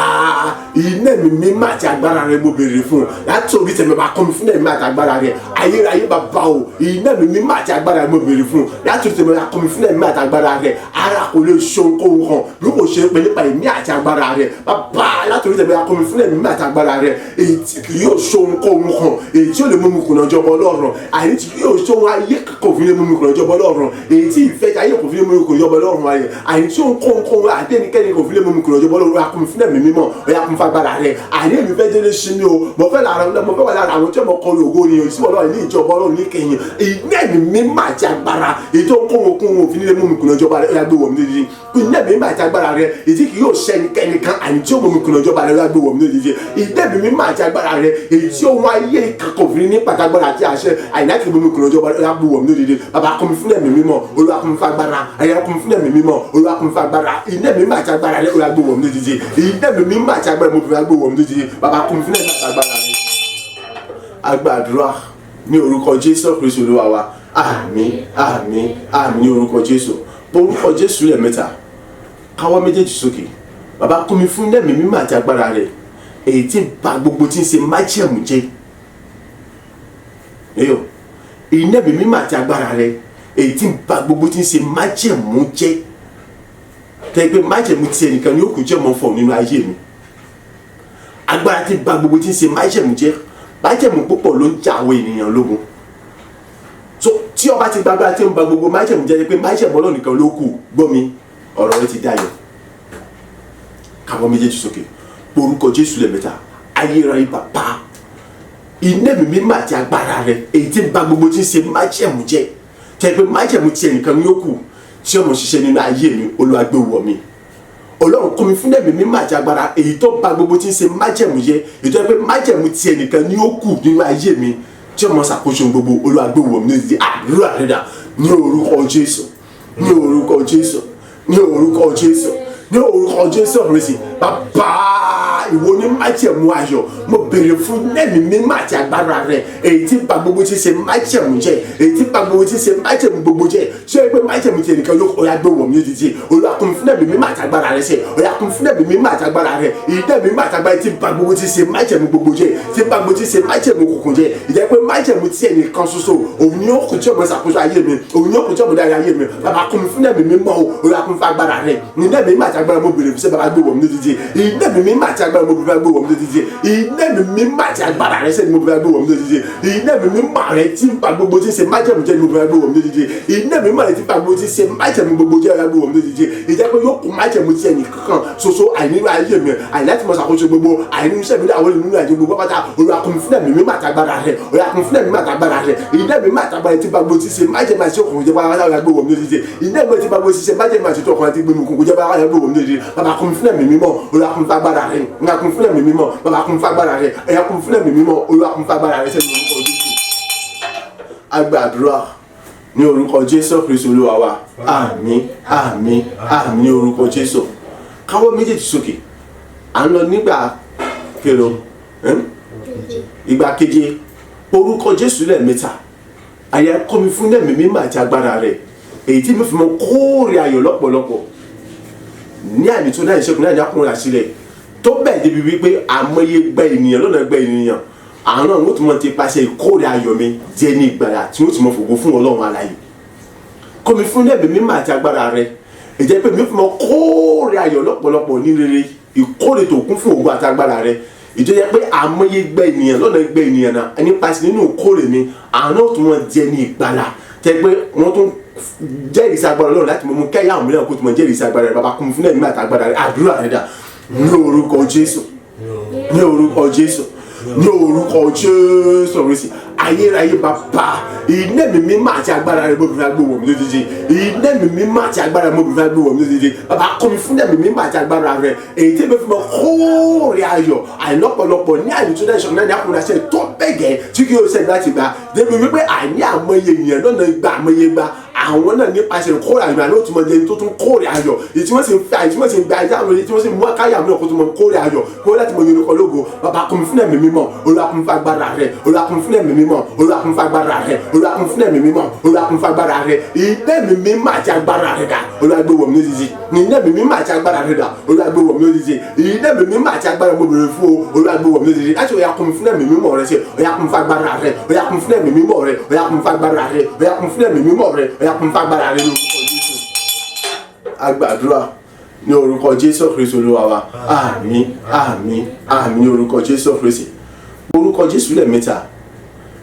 iná ẹ̀mí mímọ́ àti agbára rẹ mo béèrè fún láti orí tẹ̀mí bá kọ́ mi fún ẹ̀mí àti agbára rẹ ayérayé bàbá o iná mi mímọ́ àti agbára mo béèrè fún láti rí tèmi akọmi fún ẹ̀mí àti agbára rẹ̀ ara kò lè ṣe ohunkóhun hàn bí kò ṣe pé nípa ẹ̀mí àti agbára rẹ̀ bàbá láti rí tèmi akọmi fún ẹ̀mí àti agbára rẹ̀ èyí tí kì yóò ṣe ohunkóhun hàn èyí tí ó lè mú mi kùnà jọba Ọlọ́run àyè tí kì yóò ṣe ohun ayé kò fi lè mú mi kùnà jọba Ọlọ́run èyí tí ìfẹ́ ayé kò fi lè mú mi kùnà jọba Ọlọ́run ayé àyè tí ohunkóhun àdénikẹ́ni kò fi lè mú mi kùnà jọba Ọlọ́run akọmi fún ẹ̀mí mímọ́ ọ̀yà kún fagbára rẹ̀ àyè mi fẹ́ délé sí mi o mo fẹ́ wà lára àwọn tí mo kọ lóògó ni ìsí Ọlọ́run ní ìjọba Ọlọ́run ní kẹyìn ìnẹ́ẹ̀mí mímọ́ àti agbára èyí tó ń kó wọn kún òfin nílé mú mi kùnà jọba rẹ̀ gbé wọ̀ mí lójijì ìnẹ́ẹ̀mí mímọ́ àti agbára rẹ̀ èyí kì yóò ṣe ẹnikẹ́nìkan àyè tí ó mú mi kùnà jọba rẹ̀ gbé wọ̀ mí lójijì ìnẹ́ẹ̀mí mímọ́ àti agbára rẹ̀ èyí tí ó wá ayé kankan òfin ní pàtàgbára àti àṣẹ àyè láti mú mi kùnà jọba rẹ̀ gbé wọ̀ mí lójijì bàbá kún mi fún ẹ̀mí mímọ́ Olúwa kún mi fún agbára àyè kún mi fún ẹ̀mí mímọ́ Olúwa kún mi fún agbára ìnẹ́ẹ̀mí mímọ́ àti agbára rẹ̀ gbé wọ̀ mí lójijì ìnẹ́ẹ̀mí mímọ́ àti agbára mo fi gbé wọ̀ mí lójijì bàbá kún mi fún ẹ̀mí àti agbára rẹ̀ agbàdúrà ní orúkọ Jésù Kristi Olúwa wa àmín àmín àmín ní orúkọ Jésù orúkọ Jésù lẹ́ẹ̀mẹ́ta káwọ́ méjèèjì sókè bàbá kún mi fún ẹ̀mí mímọ́ àti agbára rẹ̀ èyí tí ń ba gbogbo tí ń ṣe májẹ̀mú jẹ́ ẹ̀mí mímọ́ àti agbára rẹ̀ èyí tí ń ba gbogbo tí ń ṣe májẹ̀mú jẹ́ tẹ́ pé májẹ̀mú ti ẹnìkan ni ó kù jẹ́ mọ́ fọ̀ nínú ayé mi agbára tí ń ba gbogbo tí ń ṣe májẹ̀mú jẹ́ májẹ̀mú púpọ̀ ló ń jà àwọn ènìyàn lógun so tí ọba ti gbàgbára tí ń ba gbogbo májẹ̀mú jẹ́ pé májẹ̀mú Ọlọ́run nìkan ló kù gbọ́ mi ọ̀rọ̀ rẹ ti dayọ̀ káwọ́ méjèèjì sókè orúkọ Jésù lẹ́ẹ̀mẹ́ta ayérayé bàbá ìnẹ́ẹ̀mí mímọ́ àti agbára rẹ èyí tí ń ba gbogbo tí ń ṣe májẹ̀mú jẹ́ tẹ́ pé májẹ̀mú ti ẹnìkan ló kù tí ọmọ ṣiṣẹ́ nínú ayé mi Olúwa gbé wọ̀ mi Ọlọ́run kún mi fún ẹ̀mí mímọ́ àti agbára èyí tó ba gbogbo tí ń ṣe májẹ̀mú jẹ́ èyí tó yẹ pé májẹ̀mú ti ẹnìkan ni ó kù nínú ayé mi tí ọmọ ṣàkóso gbogbo Olúwa gbé wọ̀ mí lójijì àdúrà rẹ̀ dà ní orúkọ Jésù ní orúkọ Jésù ní orúkọ Jésù ní orúkọ Jésù ọ̀rẹ́ sí bàbá ìwọ ní májẹ̀mú ayọ̀ mo béèrè fún ẹ̀mí mímọ́ àti agbára rẹ̀ èyí tí ba gbogbo tí ń ṣe májẹ̀mú jẹ́ èyí tí ba gbogbo tí ń ṣe májẹ̀mú gbogbo jẹ́ ṣé pé májẹ̀mú ti ẹnìkan ló Ọ̀yà gbé wọ̀ mí lójijì Olúwa kún mi fún ẹ̀mí mímọ́ àti agbára rẹ̀ ṣe Ọ̀yà kún mi fún ẹ̀mí mímọ́ àti agbára rẹ̀ ìdẹ́ mímọ́ àti agbára tí ba gbogbo tí ń ṣe májẹ̀mú gbogbo jẹ́ tí ba gbogbo tí ń ṣe májẹ̀mú òkùnkùn jẹ́ ìjẹ́ pé májẹ̀mú tí ẹnìkan ṣoṣo òun ni ó kù tí ọmọ ṣàkóso ayé mi òun ni ó kù tí ọmọ darí ayé mi bàbá kún mi fún ẹ̀mí mímọ́ Olúwa kún mi fún agbára rẹ̀ ìdẹ́ mímọ́ àti agbára mo béèrè fún bàbá gbé wọ̀ mí lójijì ìdẹ́ mímọ́ àti agbára mo béèrè gbé wọ̀ mí lójijì ìdẹ́ mímọ́ àti agbára rẹ̀ sẹ́ni mo béèrè gbé wọ̀ mí lójijì ìdẹ́ mímọ́ rẹ̀ tí ba gbogbo tí ń ṣe májẹ̀mú jẹ́ ni mo béèrè gbé wọ̀ mí lójijì ìdẹ́ mímọ́ rẹ̀ tí ba gbogbo tí ń ṣe májẹ̀mú gbogbo jẹ́ gbé wọ̀ mí lójijì ìjẹ́ pé yóò kú májẹ̀mú tí ẹnì kankan ṣoṣo àìnínú ayé mi àìláti mọ ṣàkóso gbogbo àìnínú iṣẹ́ mi ní àwọn ìlú àjẹ gbogbo pátá Olúwa kún mi fún ẹ̀mí mímọ́ àti agbára rẹ̀ Olúwa kún mi fún ẹ̀mí mímọ́ àti agbára rẹ̀ ìdẹ́ mímọ́ àti agbára tí ba gbogbo tí ń ṣe májẹ̀mú àti ọkùnrin jẹ́ pátá gbé wọ̀ mí lójijì ìdẹ́ mímọ́ tí ba gbogbo tí ń ṣe májẹ̀mú àti ọkùnrin àti gbé mi kún jẹ́ pátá gbé wọ̀ mí lójijì bàbá kún mi fún ẹ̀mí mímọ́ Olúwa kún mi fún agbára rẹ̀ Olúwa kún mi fún ẹ̀mí mímọ́ bàbá kún mi fún agbára rẹ̀ ẹ̀yà kún mi fún ẹ̀mí mímọ́ Olúwa kún mi fún agbára rẹ̀ sẹ́ni orúkọ Jésù agbàdúrà ní orúkọ Jésù Kristi Olúwa wa àmín àmín àmín ní orúkọ Jésù káwọ́ méjèèjì sókè à ń lọ nígbà kèrò ìgbà keje orúkọ Jésù lẹ́ẹ̀mẹ́ta àyà kọ́ mi fún ẹ̀mí mímọ́ àti agbára rẹ̀ èyí tí mo fi mọ kóòrè ayọ̀ lọ́pọ̀lọpọ̀ ní àmì tó náà ìṣẹ́gun náà ní akúnrin àṣìlẹ̀ tó bẹ́ẹ̀ débi wípé àmọye gba ènìyàn lọ́nà gba ènìyàn àwọn náà wọ́n tún mọ̀ ti pàṣẹ ìkórè ayọ̀ mi tí ẹni ìgbàlà tí wọ́n tún mọ̀ fògo fún Ọlọ́run alààyè kọ́ mi fún ẹ̀mí mímọ́ àti agbára rẹ̀ ìjẹ́ pé mi fi mọ kóòrè ayọ̀ lọ́pọ̀lọpọ̀ ní rere ìkórè tó kún fún ògo àti agbára rẹ̀ ìjọ yẹ pé àmọye gba ènìyàn lọ́nà gba ènìyàn náà nípasẹ̀ nínú ìkórè mi àwọn náà tún mọ̀ di ẹni ìgbàlà tẹ́ pé wọ́n tún jẹ́rìí sí agbára Ọlọ́run láti mú kẹ́yà àwọn mìíràn kó tún mọ̀ jẹ́rìí sí agbára rẹ̀ bàbá kún fún ẹ̀mí àti agbára rẹ̀ àdúrà rẹ̀ dà ní orúkọ Jésù ní orúkọ Jésù ní orúkọ Jésù Kristi ayérayé bàbá ìnẹ́ẹ̀mí mímọ́ àti agbára rẹ̀ mọ́bìnrin agbóhùn mi lójijì ìnẹ́ẹ̀mí mímọ́ àti agbára rẹ̀ mọ́bìnrin agbóhùn mi lójijì bàbá kọ́ mi fún ẹ̀mí mímọ́ àti agbára rẹ̀ èyí tí mo fi mọ kóòrè ayọ̀ àìlọ́pọ̀lọpọ̀ ní àìlùtúndà ìṣọ̀kan náà ní àkùnrin àṣẹ tó bẹ̀gẹ̀ tí kì í ṣe láti gbà débi wípé àìní àmọye ènìyàn lọ́nà ìgbà àmọye gbà àwọn náà nípasẹ̀ kórè ayọ̀ àná tó mọ jẹ́ tó tún kórè ayọ̀ èyí tí wọ́n sì ń fẹ́ àyè tí wọ́n sì ń gba ẹja àwọn èyí tí wọ́n sì ń mú akáyà náà kó tó mọ kórè ayọ̀ kó láti mọ yorùkọ lógo bàbá kún fún ẹ̀mí mímọ́ Olúwa kún fún agbára rẹ̀ Olúwa kún fún ẹ̀mí mímọ́ Olúwa kún fún agbára rẹ̀ Olúwa kún fún ẹ̀mí mímọ́ Olúwa kún fún agbára rẹ̀ ìdẹ́ mi mímọ́ àti agbára rẹ̀ dà Olúwa gbé wọ̀ mí lójijì ìdẹ́ mi mímọ́ àti agbára rẹ̀ dà Olúwa gbé wọ̀ mí lójijì ìdẹ́ mi mímọ́ àti agbára mo bèrè fún Olúwa gbé wọ̀ mí lójijì láti Olúwa kún fún ẹ̀mí mímọ́ rẹ̀ sí Olúwa kún fún agbára rẹ̀ Olúwa kún fún ẹ̀mí mímọ́ rẹ̀ Olúwa kún fún agbára rẹ̀ Olúwa kún fún ẹ̀mí mímọ́ rẹ̀ Olúwa kún fún agbára rẹ̀ lórúkọ Jésù. A gbàdúrà ní orúkọ Jésù Kristi Olúwa wa àmín àmín àmín ní orúkọ Jésù Kristi orúkọ Jésù lẹ́ẹ̀mẹ́ta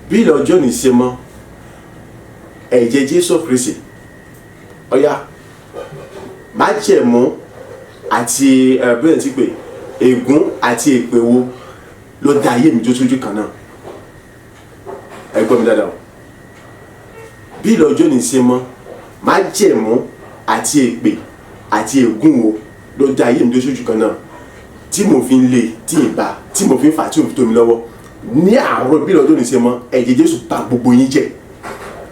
bí ilẹ̀ ọjọ́ ní ṣe mọ́ ẹ̀jẹ̀ Jésù Kristi ọ̀yá májẹ̀mú àti bẹ́ẹ̀ ti pè ègún àti èpè wo ló dá ayé mi tó sójú kan náà ẹ gbọ́ mi dáadáa o bí ilẹ̀ ọjọ́ ní ṣe mọ́ májẹ̀mú àti èpè àti ègún wo ló dá ayé mi tó sójú kan náà tí mo fi ń lé tí ì bá tí mo fi ń fà tí mo fi tó mi lọ́wọ́ ní àárọ̀ bí ilẹ̀ ọjọ́ ní ṣe mọ́ ẹ̀jẹ̀ Jésù bà gbogbo yín jẹ́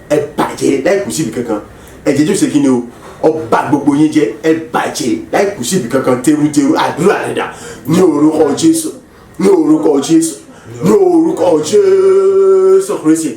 ẹ bàjẹ́ láì kù síbi kankan ẹ̀jẹ̀ Jésù ṣe kí ni o ọba gbogbo yín jẹ́ ẹ bàjẹ́ láì kù síbi kankan tẹrútẹrú àdúrà rẹ̀ dà ní orúkọ Jésù ní orúkọ Jésù ní orúkọ Jésù Kristi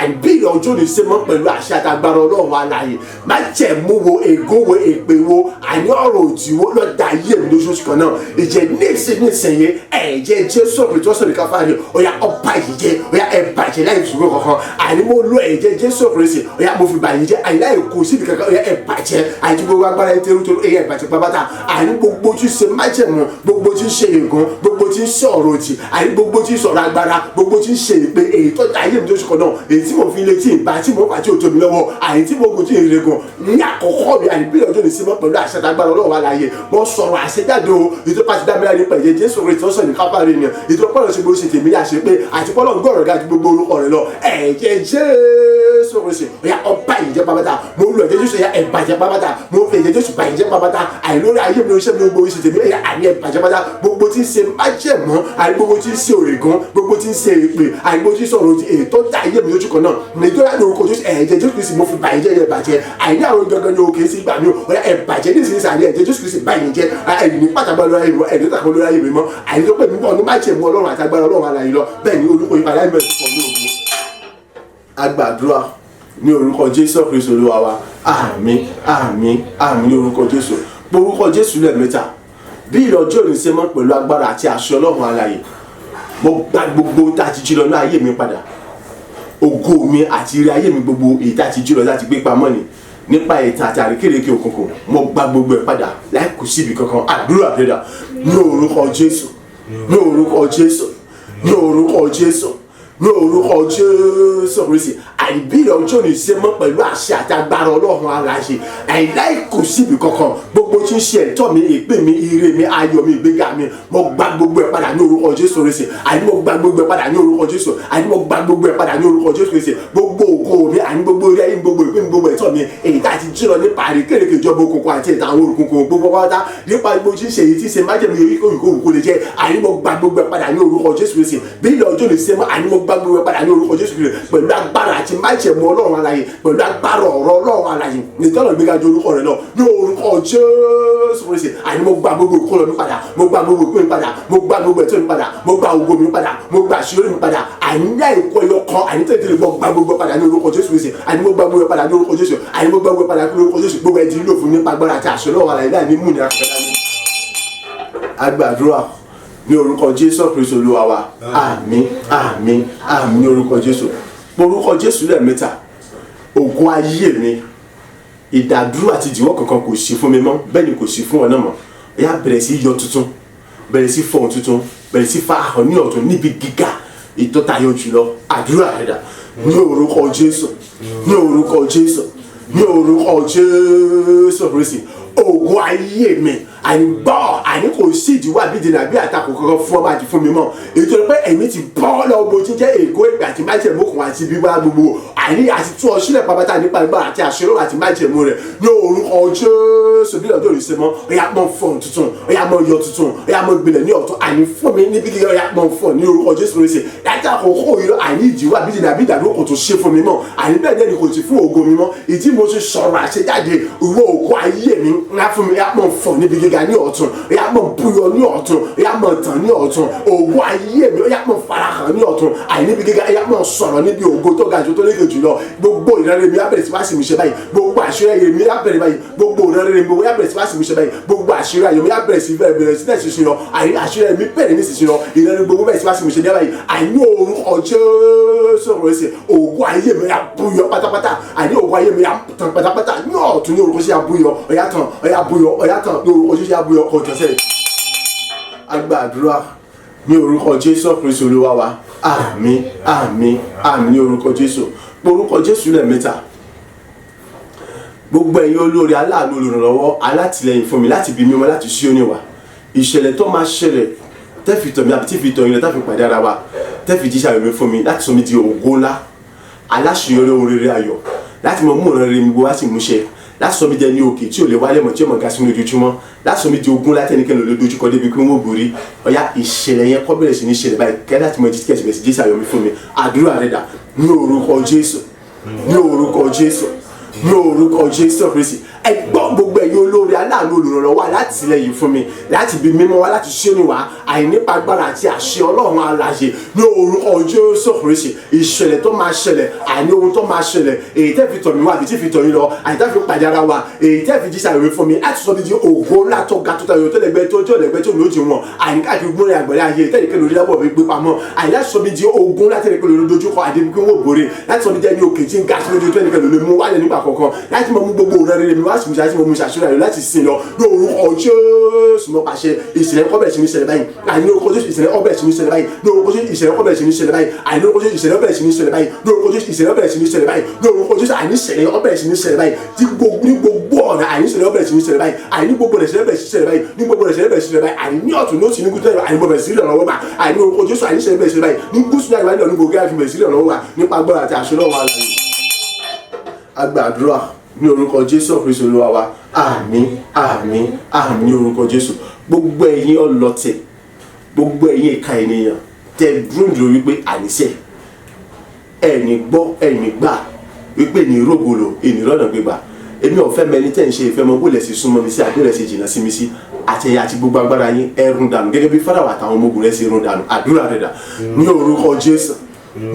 àìbílẹ̀ ọjọ́ ní sẹ́mọ́ pẹ̀lú àṣẹ àtàgbára Ọlọ́run alààyè má jẹ́ mú wo ègó wo èpè wo àní ọ̀rọ̀ òdì wo lọ́dà ayé mi lóṣooṣù kan náà ìjẹ́ nísìnyí ẹ̀jẹ̀ Jésù Kristi tó sọ̀rọ̀ káfá rẹ̀ ọ̀yà ọba yìí jẹ́ ọ̀yà ẹ̀bà jẹ́ láì ṣùgbọ́n kankan àní mo lo ẹ̀jẹ̀ Jésù Kristi ọ̀yà mo fi bà yìí jẹ́ àní láì kó síbi kankan ọ̀yà ẹ̀bà jẹ́ àní gbogbo agbára ẹ̀tẹ̀rútẹ̀rú ẹ̀yà ẹ̀bà jẹ́ pápátá àní gbogbo tí ṣe májẹ̀mú gbogbo tí ṣe ègún gbogbo tí ṣe ọ̀rọ̀ òdì àní gbogbo tí sọ̀rọ̀ agbára gbogbo tí ṣe ìpè èyí tó dá ayé mi lóṣù kan náà èyí tí mo fi lé tí ìbá tí mo fà tí o tóbi lọ́wọ́ àyè tí mo gùn tí ìrè gùn ní àkọ́kọ́ mi àyè bílẹ̀ ọjọ́ ní símọ́ pẹ̀lú àṣẹ àgbàrá Ọlọ́run alààyè mo sọ̀rọ̀ àṣẹjáde o ìtọ́ pàṣẹ dábìlá ní pẹ̀lú Jésù Kristi tó sọ ní káfárí ni ìtọ́ pọ́lọ̀ ṣe bó ṣe tèmi yà ṣe pé àti pọ́lọ̀ gbọ́rọ̀ ga ju gbogbo orúkọ rẹ lọ ẹ̀jẹ̀ Jésù Kristi ọ̀yà ọba ìjẹ́ pàpàtà mo lu ẹ̀jẹ̀ Jésù ẹ̀yà ẹ̀bàjẹ́ pàpàtà mo fi ẹ̀jẹ̀ Jésù bà ìjẹ́ pàpàtà àìlórí ayé mi oṣẹ́ mi gbogbo ṣe tèmi ẹ̀yà àní ẹ̀bàjẹ́ pàpàtà gbogbo tí ń ṣe májẹ̀mọ́ àì gbogbo tí ń ṣe òrègùn gbogbo tí ń ṣe èpè àì gbogbo tí ń sọ̀rọ̀ ètò dá ayé mi lójú kan náà nítorí àná orúkọ Jésù ẹ̀jẹ̀ Jésù Kristi mo fi bà ìjẹ́ yẹn bàjẹ́ àìní àwọn gangan ní òkè sí gbà mí ọ̀yà ẹ̀bàjẹ́ ní ìsinsìnyí àní ẹ̀jẹ̀ Jésù Kristi bà yín jẹ́ ẹ̀yìn pàtàkì lórí ayé mi ẹ̀yìn tó tàkùn lórí ayé mi mọ́ àìní tó pè mí bọ̀ ní májẹ̀mú Ọlọ́run àti agbára Ọlọ́run alààyè lọ bẹ́ẹ̀ ni olùkọ́ ìpàdé àìmọ̀ ẹ̀sùn fún mi. A gbàdúrà ní orúkọ Jésù Kristi Olúwa wa àmín àmín àmín ní orúkọ Jésù orúkọ Jésù lẹ́ẹ̀mẹ́ta bí ìlọ́jọ́ ní ṣe mọ́ pẹ̀lú agbára àti àṣẹ Ọlọ́run alààyè mo gba gbogbo tá a ti jí lọ ní ayé mi padà ògo mi àti ire ayé mi gbogbo èyí tá a ti jí lọ láti gbé pamọ́ ni nípa ìtàn àti àríkèrèké òkùnkùn mo gba gbogbo ẹ̀ padà láì kù síbi kankan àdúrà rẹ̀dà ní orúkọ Jésù ní orúkọ Jésù ní orúkọ Jésù ní orúkọ Jésù Kristi àìbílẹ̀ ọjọ́ ní ṣe mọ́ pẹ̀lú àṣẹ àti agbára Ọlọ́run alààyè àìláì kù síbi kankan gbogbo tí ń ṣe ẹ̀tọ́ mi ìpè mi ire mi ayọ̀ mi ìgbéga mi mo gba gbogbo ẹ̀ padà ní orúkọ Jésù Kristi àní mo gba gbogbo ẹ̀ padà ní orúkọ Jésù àní mo gba gbogbo ẹ̀ padà ní orúkọ Jésù Kristi gbogbo ògo mi àní gbogbo orí ayé gbogbo ìpè mi gbogbo ẹ̀tọ́ mi èyí tá a ti jí lọ nípa àríkèrèké ìjọba òkùnkùn àti ìtàn àwọn òkùnkùn gbogbo pátá nípa gbogbo tí ń ṣe èyí tí ń ṣe májèmí òkùnkùn kò lè jẹ́ àní mo gba gbogbo ẹ̀ padà ní orúkọ Jésù Kristi bí ilẹ̀ ọjọ́ ní ṣe mọ́ àní mo gba gbogbo ẹ̀ padà ní orúkọ Jésù Kristi pẹ̀lú agbára àti májẹ̀mú Ọlọ́run alààyè pẹ̀lú agbára ọ̀rọ̀ Ọlọ́run alààyè nìtọ́nà ìgbéga ju orúkọ rẹ̀ lọ ní orúkọ Jésù Kristi àní mo gba gbogbo ìkólọ mi padà mo gba gbogbo ìpín mi padà mo gba gbogbo ẹ̀tọ́ mi padà mo gba ògo mi padà mo gba àṣírí mi padà àní àìkọ́ ẹyọ kan àní tètè lè gba gbogbo padà ní orúkọ Jésù Kristi àní mo gba gbogbo padà ní orúkọ Jésù àní mo gba gbogbo padà ní orúkọ Jésù gbogbo ẹ̀dín lò fún nípa agbára àti àṣẹ Ọlọ́run alààyè láì ní mú ìnira kẹta ní. A gbàdúrà ní orúkọ Jésù Kristi Olúwa wa àmín àmín àmín ní orúkọ Jésù orúkọ Jésù lẹ́ẹ̀mẹ́ta ògo ayé mi ìdádúró àti ìdíwọ́ kankan kò sí fún mi mọ́ bẹ́ẹ̀ ni kò sí fún ọ náà mọ́ ẹ̀yà bẹ̀rẹ̀ sí yọ tuntun bẹ̀rẹ̀ sí fọ̀hún tuntun bẹ̀rẹ̀ sí fa ahọ́n ní ọ̀tún níbi gíga ìtọ́tayọ jùlọ àdúrà rẹ̀ dà ní orúkọ Jésù ní orúkọ Jésù ní orúkọ Jésù Kristi ògo ayé mi àìgbọ́ àní kò sí ìdíwọ́ àbí ìdènà àbí àtakò kankan fún ọba àti fún mi mọ́ ètò pé ẹ̀mí ti bọ́ lọ́wọ́ bó ti jẹ́ èkó ìgbà tí má jẹ́ mọ́kùn àti bíbá gbogbo àní àti tú ọ sílẹ̀ pàápàá nípa agbára àti àṣírí àti májẹ̀mú rẹ̀ ní orúkọ Jésù bí ọjọ́ ìṣe mọ́ ọ̀yà mọ́ fọ́n tuntun ọ̀yà mọ́ yọ tuntun ọ̀yà mọ́ gbilẹ̀ ní ọ̀tún àní fún mi níbi gíga ọ̀yà mọ́ fọ́n ní orúkọ Jésù Kristi láti àkókò yìí àní ìjìwà bí jìnnà bí ìdàdúró kò tó ṣe fún mi mọ́ àní bẹ́ẹ̀ ni kò ti fún ògo mi mọ́ ìdí mo ti sọ̀rọ̀ àṣejáde ìwọ ògo ayé mi ńlá fún mi ọ̀yà mọ́ fọ́n níbi gíga ní ọ̀tún ọ̀yà mọ́ búyọ ní ọ̀tún ọ̀yà mọ́ tàn ní ọ̀tún ògo ayé mi ọ̀yà mọ́ farahàn ní ọ̀tún àní níbi gíga ọ̀yà mọ́ sọ̀rọ̀ níbi ògo tó ga jù tó lékè jùlọ gbogbo ìrẹ́rẹ́ mi abẹ́rẹ́ tí wá sì mi ṣe báyìí gbogbo àṣírí mi abẹ́rẹ́ báyìí gbogbo ìrẹ́rẹ́ mi abẹ́rẹ́ tí wá sì mi ṣe báyìí gbogbo àṣírí ayọ̀ mi abẹ́rẹ́ sí bẹ̀rẹ̀ sí tẹ̀sí sí lọ àní àṣírí mi bẹ̀rẹ̀ ní sísìn lọ ìrẹ́rẹ́ gbogbo bẹ̀rẹ̀ tí wá sì mi ṣe dé báyìí àní orúkọ Jésù Kristi ògo ayé mi abúyọ pátápátá àní ògo ayé mi tàn pátápátá ní ọ̀tún ní orúkọ sí abúyọ ọ̀yá tàn ní orúkọ sí abúyọ ọ̀tún sẹ́yìn agbàdúrà ní orúkọ Jésù Kristi Olúwa wa àmín àmín àmín ní orúkọ Jésù orúkọ Jésù lẹ́ẹ̀mẹ́ta gbogbo ẹ̀yin olóore aláàánú olùrànlọ́wọ́ alátìlẹyìn fún mi láti bí mímọ́ láti ṣí òní wa ìṣẹ̀lẹ̀ tó máa ṣẹlẹ̀ tẹ́fìtọ̀ mi àbí tífìtọ̀ yín lọ tẹ́fì pàdé ara wa tẹ́fì jíṣà rẹ̀ fún mi láti sọ mi di ògo ńlá aláṣeyọrí ohun rere ayọ̀ láti mọ mú ọ̀rọ̀ rere mi gbọ́ wá sí ìmúṣẹ láti sọ mi di ẹni òkè tí ò lè wálé mọ̀ tí ò mọ̀ ga sínú ojoojúmọ́ láti sọ mi di ogun látẹnikẹ́ni lè dojúkọ débi pé wọ́n borí ọ̀yá ìṣẹ̀lẹ̀ yẹn kọ́ bẹ̀rẹ̀ sí ní ṣẹlẹ̀ báyìí kẹ́ láti mọ jí kẹ́sì bẹ̀rẹ̀ sí jíṣà yọmi fún mi àdúrà rẹ̀ dà ní orúkọ Jésù ní orúkọ Jésù ní orúkọ Jésù Kristi ẹgbọ́n gbogbo ẹ̀yin olóore aláàánú olùrànlọ́wọ́ alátìlẹyìn fún mi láti bí mímọ́ wá láti ṣe ní wá àìnípa agbára àti àṣẹ Ọlọ́run aláṣẹ ní orúkọ Jésù Kristi ìṣẹ̀lẹ̀ tó máa ṣẹlẹ̀ àní ohun tó máa ṣẹlẹ̀ èyí tẹ́ fi tọ̀ mí wá àbí tí fi tọ̀ yín lọ àyè tẹ́ fi pàdé ara wa èyí tẹ́ fi jíṣà ìwé fún mi láti sọ di ògo ńlá tó ga tó tayọ tó lẹ́gbẹ́ tó lẹ́gbẹ́ tó lójì wọn àyè káàkiri gbórí àgbẹ̀rẹ̀ ayé tẹ́lẹ̀kẹ́ lórí lábọ̀ fi gbé pamọ́ àyè láti sọ di ogun láti tẹ́lẹ̀kẹ́ lórí dojúkọ àdébí pé wọ́n borí láti sọ di ẹni òkè tí ń ga sí lójú tẹ́lẹ̀kẹ́ lórí mú wálé nígbà kọ̀ọ̀kan láti mọ mú gbogbo rẹ̀ mi wá sí mi ṣáà tí mo mú ṣàṣírà rẹ̀ láti sin lọ lórúkọ Jésù mo pàṣẹ ìṣẹ̀lẹ̀ ọbẹ̀ sí ní ṣẹlẹ̀ báyìí àní lórúkọ Jésù ìṣẹ̀lẹ̀ ọbẹ̀ sí ní ṣẹlẹ̀ báyìí lórúkọ Jésù ìṣẹ̀lẹ̀ ọbẹ̀ sí ní ṣẹlẹ̀ báyìí àní lórúkọ Jésù ìṣẹ̀lẹ̀ ọbẹ̀ sí ní ṣẹlẹ̀ báyìí lórúkọ Jésù ìṣẹ̀lẹ̀ ọbẹ̀ sí ní ṣẹlẹ̀ báyìí lórúkọ Jésù àní ìṣẹ̀lẹ̀ ọbẹ̀ sí ní ṣẹlẹ̀ báyìí tí gbogbo ọ̀nà àní ìṣẹ̀lẹ̀ ọbẹ̀ sí ní ṣẹlẹ̀ báyìí àní gbogbo ìṣẹ̀lẹ̀ ọbẹ̀ sí ṣẹlẹ̀ báyìí ní gbogbo ìṣẹ̀lẹ̀ ọbẹ̀ sí ṣẹlẹ̀ báyìí àní ní ọ̀tún ní òsì ní gúúsù àní gbogbo ìṣẹ̀lẹ̀ ìrànlọ́wọ́ bá àní lórúkọ Jésù àní ìṣẹ̀lẹ̀ ọbẹ̀ sí ṣẹlẹ̀ báyìí ní gúúsù náà ìwádìí ọ̀nà gbogbo àti ìṣẹ̀lẹ̀ ìrànlọ́wọ́ bá nípa agbára àti àṣẹ lọ́wọ́ àlàyé agbàdúrà ní orúkọ Jésù Kristi Olúwa wa àmín àmín àmín ní orúkọ Jésù gbogbo ẹ̀yin ọlọ̀tẹ̀ gbogbo ẹ̀yin ìka ènìyàn tẹ́ dúró wípé àníṣe ẹni gbọ́ ẹni gbà wípé ní rògbòlò ẹni rọnà gbégbà èmi ò fẹ́ mẹni tẹ́ ń ṣe ìfẹ́ mọ bó lẹ sì súnmọ́ mi sí àbí lẹ sì jìnnà sí mi sí àtẹ̀yà àti gbogbo agbára yín ẹrun dànù gẹ́gẹ́ bí Fáráò àtàwọn ọmọ ogun rẹ̀ ṣe run dànù àdúrà rẹ̀ dà ní orúkọ Jésù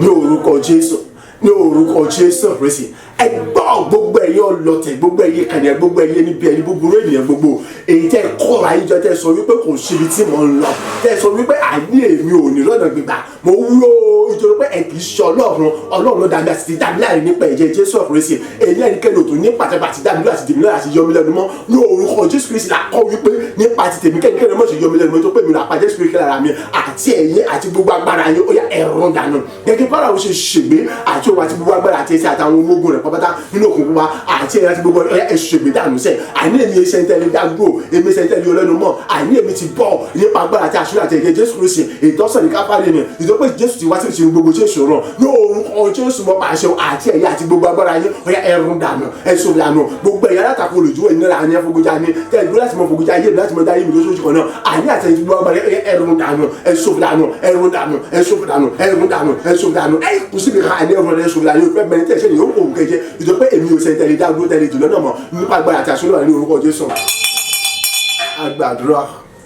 ní orúkọ Jésù ní orúkọ Jésù Kristi ẹgbọ́n gbogbo ẹ̀yin ọlọ̀tẹ̀ gbogbo ẹ̀yin kàníyàn gbogbo ẹ̀yin níbi ẹ̀yin búburú ènìyàn gbogbo èyí tẹ́ kọ́ra yín jọ tẹ́ sọ wípé kò síbi tí mo ń lọ tẹ́ sọ wípé àní èmi ò ní lọ́nà gbígbà mo wúlò ìjọba pé ẹ kì í ṣe Ọlọ́run ló dàgbà sí ti dàbí láàrin nípa ẹ̀jẹ̀ Jésù Kristi èyí ẹnikẹ́ni òtún ní pàtàkì àti dàbí àti dèmí láti yọmí lẹ́nu mọ́ ní orúkọ Jésù Kristi là kọ́ wípé nípa ti tèmi kẹ́nikẹ́ni mọ̀ sí yọmí lẹ́nu mọ́ tó pé mi làpá Jésù Kristi lára mi àti ẹ̀yin àti gbogbo agbára yín ó yá ẹ̀rọ dànù gẹ́gẹ́ Fáráò ṣe ṣègbé àti òun àti gbogbo agbára àti ẹsẹ̀ àtàwọn ọmọ ogun rẹ̀ pátá nínú òkùnkùn wa àti ẹ̀yà ti gbogbo ẹ̀ṣẹ̀gbẹ̀ dànù sẹ̀ àní èmi ẹsẹ̀ ntẹ̀lẹ̀ dàgbò èmi ẹsẹ̀ ntẹ̀lẹ̀ olẹ́nu mọ́ àní èmi ti bọ̀ nípa agbára àti àṣírí àti ẹ̀jẹ̀ Jésù Kristi ìtọ́sọ̀ ní káfárí ni ìtọ́pẹ́ Jésù ti wá sí ìṣirò gbogbo Jésù rán ní orúkọ Jésù mọ́ pàṣẹ àti ẹ̀yà àti gbogbo agbára yín ọ̀yà ẹ̀rùn dànù ẹ̀sùn dànù gbogbo ẹ̀yà látàkọ olùjúwẹ̀ ìnira àní ẹ̀fọ́gbọ́jà ni tẹ̀gbọ́ láti mọ fògbọ́jà yé láti mọ dáyé mi lóṣooṣù kan náà àní àti ẹ̀yìn gbogbo agbára ẹ̀rùn dànù ẹ̀sùn dànù ẹ̀rùn dànù ẹ̀sùn dànù ẹ̀rùn dànù ẹ̀sùn dànù ẹ̀yìn kùsìbì kan àní ẹ̀rùn ẹ̀sùn dànù yóò fẹ́ mẹ́rin tẹ̀sẹ̀ yóò kó kẹjẹ ìtọ́pẹ́ èmi ò sẹ́ni tẹ̀lé dágbó tẹ̀lé jùlọ náà mọ̀ nípa agbára àti àṣírí ní orúkọ Jésù agbàdúrà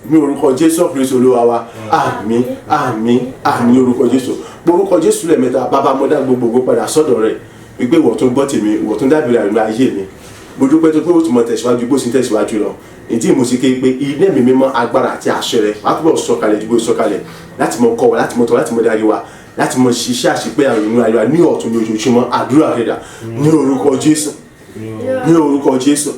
ní orúkọ Jésù Kristi Olúwa wa àmín àmín àmín ní orúkọ Jésù orúkọ Jésù lẹ́ẹ̀mẹ́ta bàbá mọ́dá gbogbogbò padà sọ́dọ̀ rẹ̀ wípé ìwọ tó ń gbọ́ tèmi ìwọ tó ń dábìrì àrùn ayé mi mo dúpẹ́ tó pé ó tún mọ tẹ̀síwájú bó sì ń tẹ̀síwájú lọ ìdí mo sì ké pé ilé mi mímọ́ agbára àti àṣẹ rẹ̀ wá túbọ̀ sọ̀kalẹ̀ ju bó sọ̀kalẹ̀ láti mọ kọ́ wa láti mọ tọ́ láti mọ darí wa láti mọ ṣiṣẹ́ àṣepẹ́ àrùn inú ayọ̀ ní ọ̀tún ní ojoojúmọ́ àdúrà rẹ̀ dà ní orúkọ Jésù ní orúkọ Jésù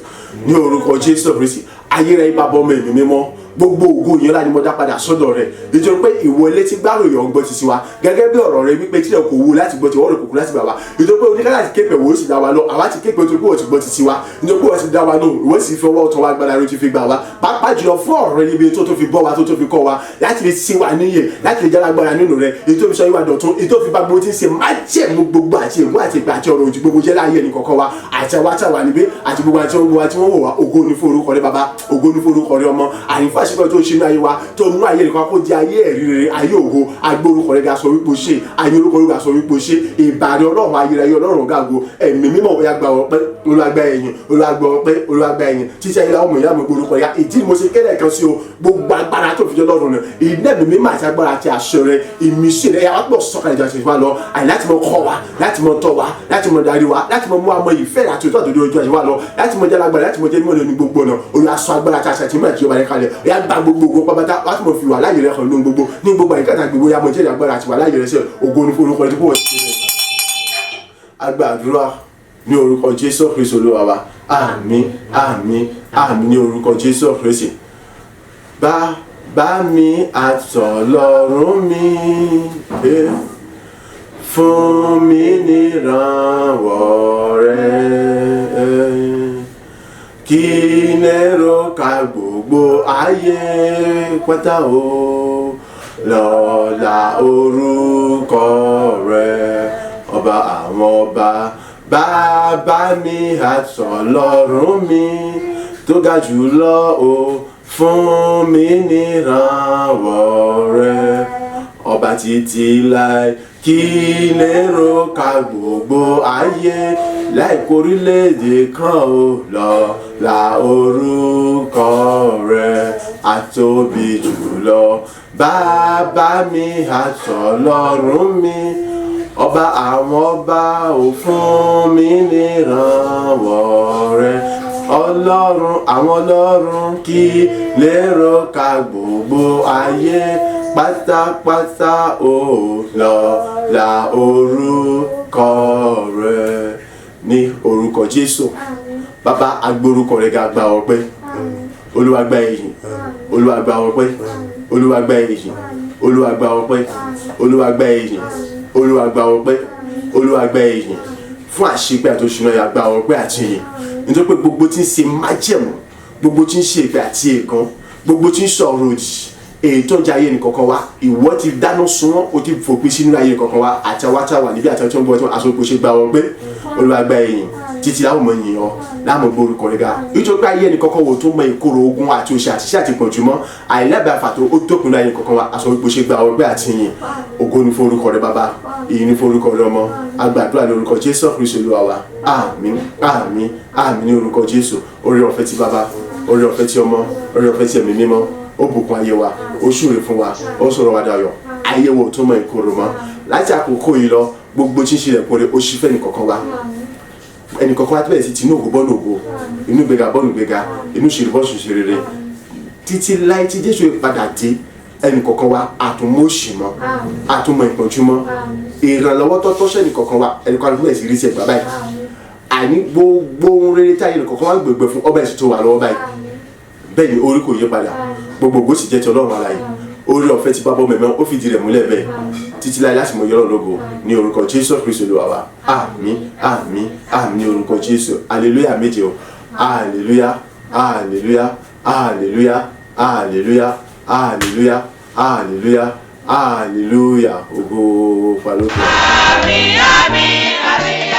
ní orúkọ Jésù Kristi ayé rẹ̀ bá bọ́ ọmọ ẹ̀mí mímọ́ gbogbo ògo yẹn láti mo dá padà sọ́dọ̀ rẹ̀ nítorí pé ìwọ létí gbárò yọ̀ ń gbọ́ ti tiwa gẹ́gẹ́ bí ọ̀rọ̀ rẹ̀ wípé tílẹ̀ kò wú láti gbọ́ tiwa ọ̀rọ̀ kòkó láti gbà wá nítorí pé oníkálá ti képe wo sì dá wa lọ àwa ti képe tó gbọ́ ti gbọ́ ti tiwa nítorí pé wọ́n ti dá wa lọ ìwọ sì fi ọwọ́ ọ̀tọ̀ wa gbára ló ti fi gbà wá pàápàá jùlọ fún ọ̀rọ̀ rẹ̀ níbi tó fi bọ́ wa tó fi kọ́ wa láti lè sí wa níyè láti lè jára gbára nínú rẹ̀ èyí tó fi sọ ìwà dọ̀tún èyí tó fi bá gbogbo tí ń ṣe májẹ̀mú gbogbo àti ègún àti ìgbà àti ọ̀rọ̀ ojú gbogbo jẹ́ láàyè ẹnì kọ̀ọ̀kan wa àti àwa tá wà níbí àti gbogbo àti wọn wa tí wọ́n wò wá ògo ní fún orúkọ rẹ̀ bàbá ògo ní fún orúkọ rẹ̀ ọmọ àyìnfàṣẹ́fẹ́ tó ṣe ní ayé wa tó mú ayé nìkan kó di ayé ẹ̀rí rere ayé ògo agbó orúkọ rẹ̀ ga sọ wípé ṣe ayé orúkọ rẹ̀ ga sọ wípé ṣe ìbàdàn ọlọ́run ayérayé ọlọ́run gàgò ẹ̀mí mímọ́ òyà gba ọpẹ́ olùwàgbà ẹ̀yìn olùwàgbà ọpẹ́ olùwàgbà ẹ̀yìn títí ayé ọmọ ìyá mi orúkọ ya ìdí ni mo ṣe kéde kan sí o gbogbo agbára tó fi jẹ́ lọ́rùn náà ìdẹ́mi mímọ́ àti agbára àti àṣẹ rẹ̀ ìmísí rẹ̀ yàrá pọ̀ sọ́kàlẹ̀ ìjà ṣèṣin wa lọ àyè láti mọ kọ́ wa láti mọ tọ́ wa láti mọ darí wa láti mọ mú àmọ́ ìfẹ́ àti òtún àtòdó ojú àṣẹ wa lọ láti mọ jẹ́ lágbára láti mọ jẹ́ mímọ́ lónìí gbogbo náà olùwàsọ agbára àti àṣẹ àti mọ́ àti ìjọba rẹ̀ kalẹ̀ ọ̀yà gba gbogbo pàbátá láti mọ fi wà láyè rẹ̀ hàn lóhun gbogbo ní gbogbo àyíká àti gbogbo ya mọ jẹ́ agbára àti wà láyè rẹ̀ sẹ́ ògo ní fún orúkọ rẹ̀ tó wọ̀ sí agbàdúrà ní orúkọ Jésù Kristi Olúwa wa àmín àmín àmín ní orúkọ Jésù Kristi bá mi àtọ̀lọ́run mi fún mi nírànwọ́ rẹ̀ kí lérò ká gbogbo ayé pátá o lọ́lá orúkọ rẹ̀ ọba àwọn ọba bàbá mi àtọ̀lọ́run mi tó ga jùlọ o fún mi nírànwọ́ rẹ̀ ọba títí láì kí lérò ká gbogbo ayé láì kórílẹ̀-èdè kan ò lọ́lá orúkọ rẹ̀ àtóbi jùlọ bàbá mi àtọ̀lọ́run mi ọba àwọn ọba ò fún mi nírànwọ́ rẹ̀ ọlọ́run àwọn ọlọ́run kí lérò ká gbogbo ayé pátápátá ò lọ́lá orúkọ rẹ̀ ní orúkọ Jésù bàbá agbórúkọ rẹ̀ ga gba ọpẹ́ Olúwa gba ìyìn Olúwa gba ọpẹ́ Olúwa gba ìyìn Olúwa gba ọpẹ́ Olúwa gba ìyìn Olúwa gba ọpẹ́ Olúwa gba ìyìn fún àṣepẹ́ àtòṣùnà yà gba ọpẹ́ àti ìyìn nítorí pé gbogbo tí ń ṣe májẹ̀mú gbogbo tí ń ṣe ìpè àti ègún gbogbo tí ń sọ̀rọ̀ òdì èyí tó ń jẹ́ ayé nìkankan wa ìwọ ti dáná sun wọn o ti fòpin sínú ayé nìkankan wa àti àwọn àtàwà níbi àti àwọn tí wọ́n gbọ́ tí wọ́n aṣọ ìpò ṣe gba ọpẹ́ Olúwa gba ìyìn títí láwọn ọmọ yìnyín ọ láwọn gbórúkọ rẹ̀ ga nítorí pé ayé nìkankan wo tó mọ ìkorò ogun àti òṣì àṣìṣe àti ìpọ̀jùmọ́ àìlábàáfà tó ó tókun ayé nìkankan wa aṣọ ìpò ṣe gba ọpẹ́ àti ìyìn ògo ní fún orúkọ rẹ̀ bàbá ìyìn ní fún orúkọ rẹ̀ ọmọ agbàdúrà ní orúkọ Jésù Kristi Olúwa wa àmín àmín àmín ní orúkọ Jésù oore ọ̀fẹ́ ti bàbá oore ọ̀fẹ́ ti ọmọ oore ọ̀fẹ́ ti ẹ̀mí mímọ́ ó bùkún ayé wa ó ṣúre fún wa ó sọ̀rọ̀ wa dayọ̀ ayé wo tó mọ ìkorò mọ́ láti àkókò yìí lọ gbogbo tí ń ṣe ẹ̀kọ́ rẹ̀ ó ṣí fẹ́ nìkankan wa ẹnìkankan wa tó bẹ̀rẹ̀ sí tinú ògo bọ́ọ̀lù ògo inú gbéga bọ́ọ̀lù gbéga inú ṣèrè bọ́ọ̀lù ṣèrè rere títí láì tí Jésù padà dé ẹnìkankan wa àtúnmọ̀ọ́sì mọ́ àtúnmọ̀ ìpọ́njú mọ́ ìrànlọ́wọ́ tọ́tọ́ sẹ́ni kankan wa ẹnìkan fún ẹ̀sìn rí sí ẹ̀gbá báyìí àní gbogbo ohun rere táyé nìkankan wa gbègbè fún ọba ẹ̀sìn tó wà lọ́wọ́ báyìí bẹ́ẹ̀ ni orí kò yí padà gbogbo ògo sì jẹ́ ti Ọlọ́run alààyè orí ọ̀fẹ́ ti bá bọ́ mẹ́mẹ́ ó fìdí rẹ̀ múlẹ̀ bẹ́ẹ̀ títí láì láti mọ yọrọ lógo ní orúkọ Jésù Kristi Olúwa wa àmín àmín àmín ní orúkọ Jésù hallelujah méje o hallelujah hallelujah hallelujah hallelujah hallelujah hallelujah hallelujah ògo palóko. àmín àmín àmín.